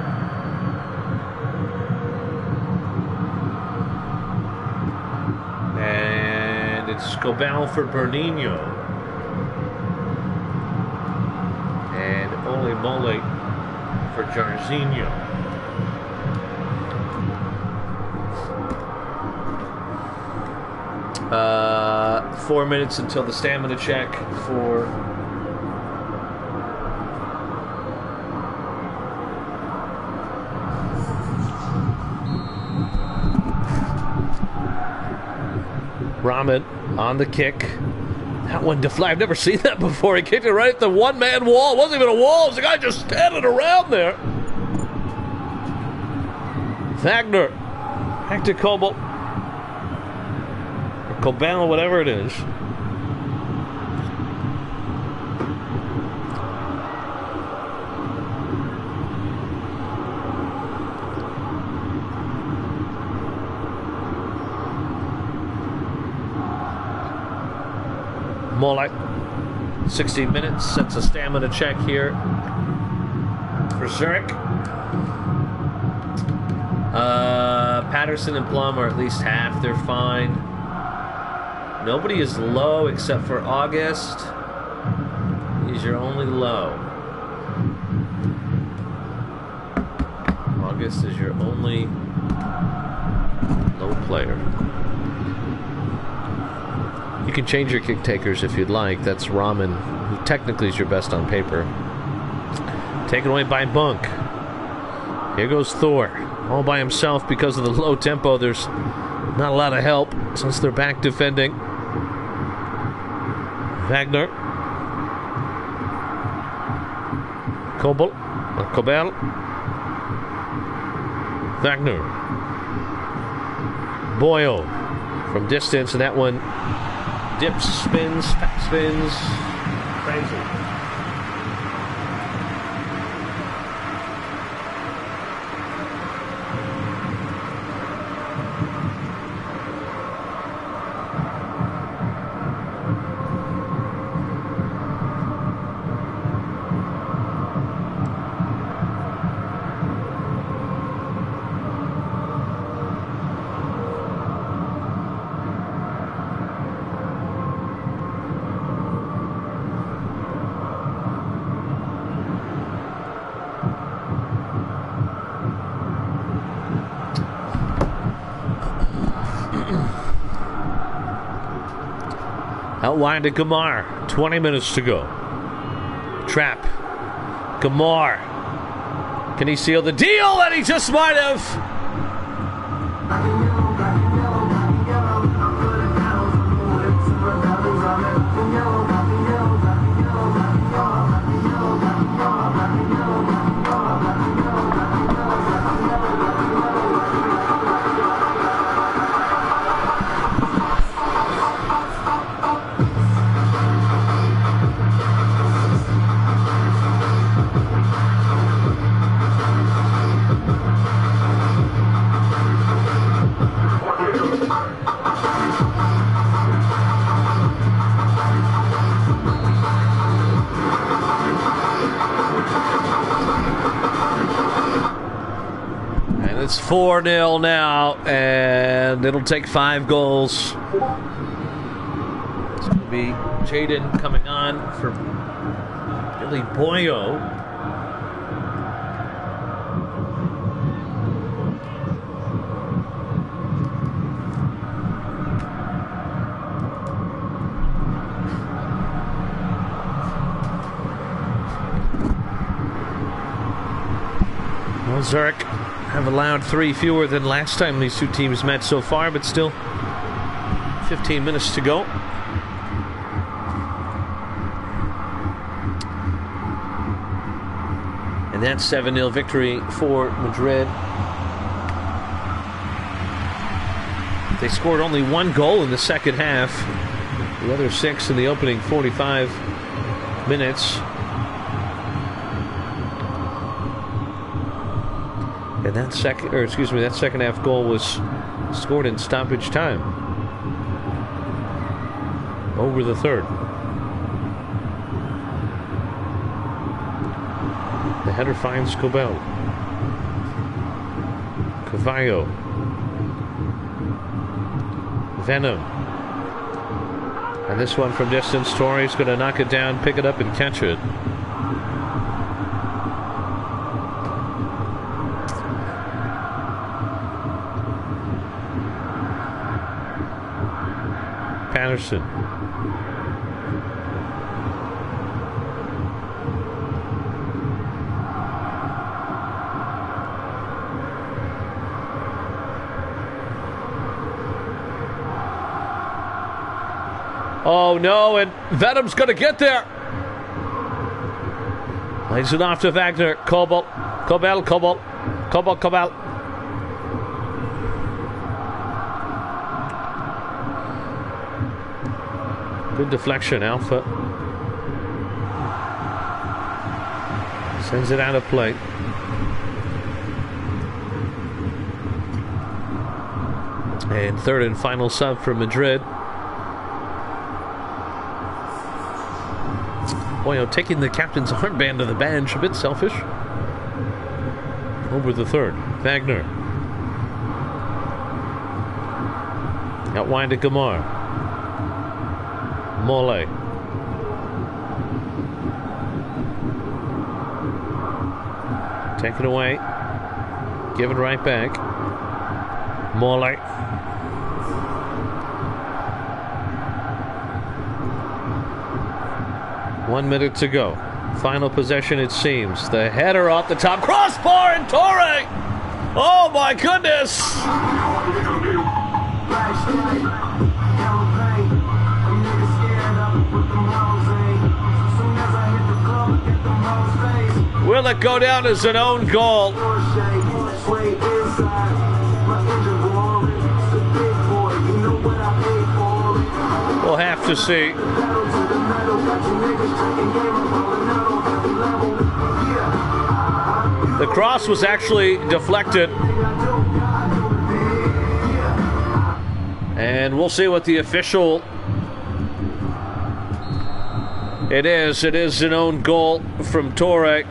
And it's Scobal for Bernino. And Ole Mole for Jarzinho. 4 minutes until the stamina check for Rahman on the kick. That one deflected. I've never seen that before. He kicked it right at the one-man wall. It wasn't even a wall. It was a guy just standing around there. Wagner. Back to Kobel. Cobell, whatever it is. Molek, 16 minutes, sets a stamina check here for Zurich. Patterson and Plum are at least half. They're fine. Nobody is low except for August. He's your only low. August is your only low player. You can change your kick takers if you'd like. That's Rahman, who technically is your best on paper. Taken away by Bunk. Here goes Thor. All by himself because of the low tempo. There's not a lot of help since they're back defending. Wagner. Kobel. Wagner. Boyle from distance, and that one dips, spins, crazy. Out wide to Gamar. 20 minutes to go. Trap. Gamar. Can he seal the deal? And he just might have. It's 4-0 now, and it'll take 5 goals. It's going to be Jaden coming on for Billy Boyo. Zurich have allowed 3 fewer than last time these two teams met so far, but still 15 minutes to go. And that's 7-0 victory for Madrid. They scored only 1 goal in the second half. The other 6 in the opening 45 minutes. And that second half goal was scored in stoppage time. Over the third. The header finds Cobel. Cavallo. Venom. And this one from distance. Torre's going to knock it down, pick it up, and catch it. Patterson. Oh no, and Venom's going to get there. Lays it off to Wagner. Cobel. Good deflection, Alpha. Sends it out of play. And third and final sub for Madrid. Boy, taking the captain's armband to the bench, a bit selfish. Over the third. Wagner. Out wide to Gamar. Mole. Take it away. Give it right back. Mole. One minute to go. Final possession, it seems. The header off the top. Crossbar and Torre! Oh my goodness! Will it go down as an own goal? We'll have to see. The cross was actually deflected. And we'll see what the official... It is an own goal from Torre.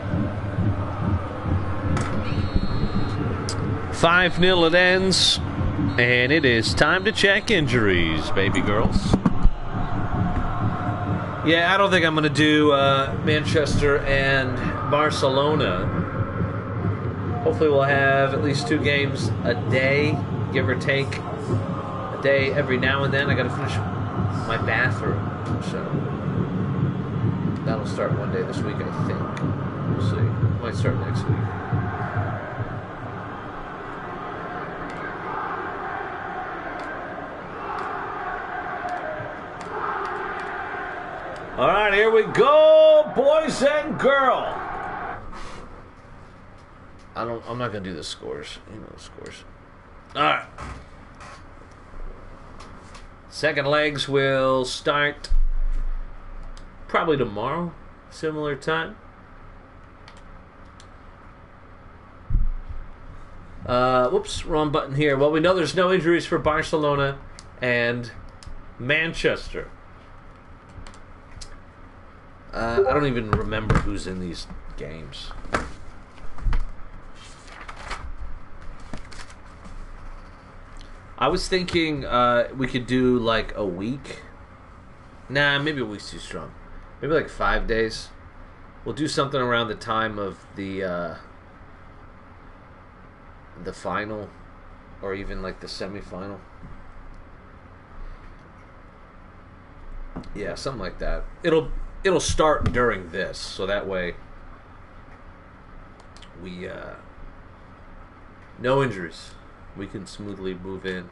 5-0 it ends. And it is time to check injuries, baby girls. Yeah, I don't think I'm going to do Manchester and Barcelona. Hopefully we'll have at least 2 games a day, give or take. A day every now and then. I got to finish my bathroom, so that'll start one day this week, I think. We'll see. Might start next week. All right, here we go, boys and girls. I'm not gonna do the scores. You know the scores. All right. Second legs will start probably tomorrow, similar time. Whoops, wrong button here. Well, we know there's no injuries for Barcelona and Manchester. I don't even remember who's in these games. I was thinking we could do like a week. Nah, maybe a week's too strong. Maybe like 5 days. We'll do something around the time of the final, or even like the semifinal. Yeah, something like that. It'll start during this, so that way we No injuries. We can smoothly move in.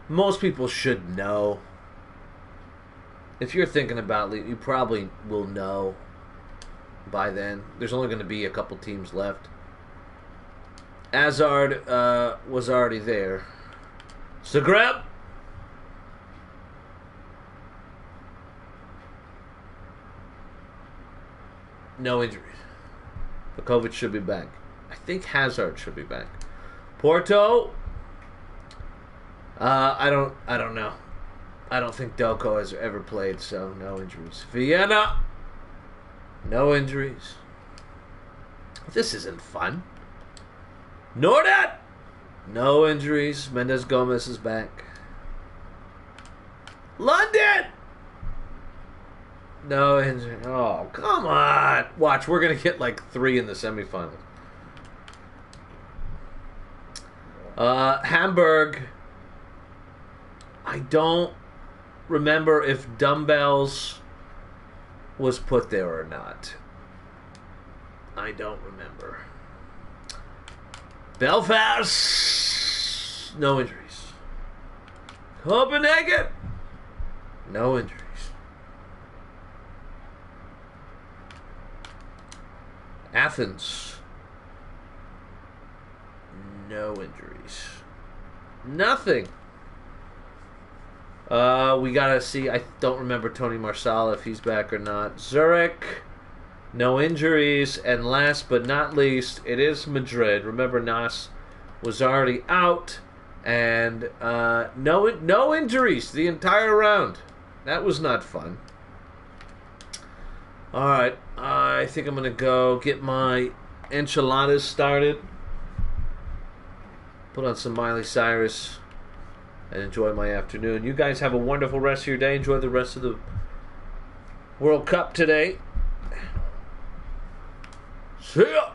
Most people should know. If you're thinking about it, you probably will know by then. There's only going to be a couple teams left. Hazard was already there. Zagreb. No injuries. Vukovic should be back. I think Hazard should be back. Porto. I don't know. I don't think Delco has ever played, so no injuries. Vienna. No injuries. This isn't fun. Nordat. No injuries. Mendes Gomez is back. London. No injury. Oh, come on. Watch, we're going to get like 3 in the semifinals. Hamburg. I don't remember if dumbbells was put there or not. I don't remember. Belfast. No injuries. Copenhagen. No injuries. Athens. No injuries. Nothing. We gotta see. I don't remember Tony Marsala if he's back or not. Zurich. No injuries. And last but not least, it is Madrid. Remember, Nas was already out. And no injuries the entire round. That was not fun. Alright, I think I'm going to go get my enchiladas started. Put on some Miley Cyrus and enjoy my afternoon. You guys have a wonderful rest of your day. Enjoy the rest of the World Cup today. See ya!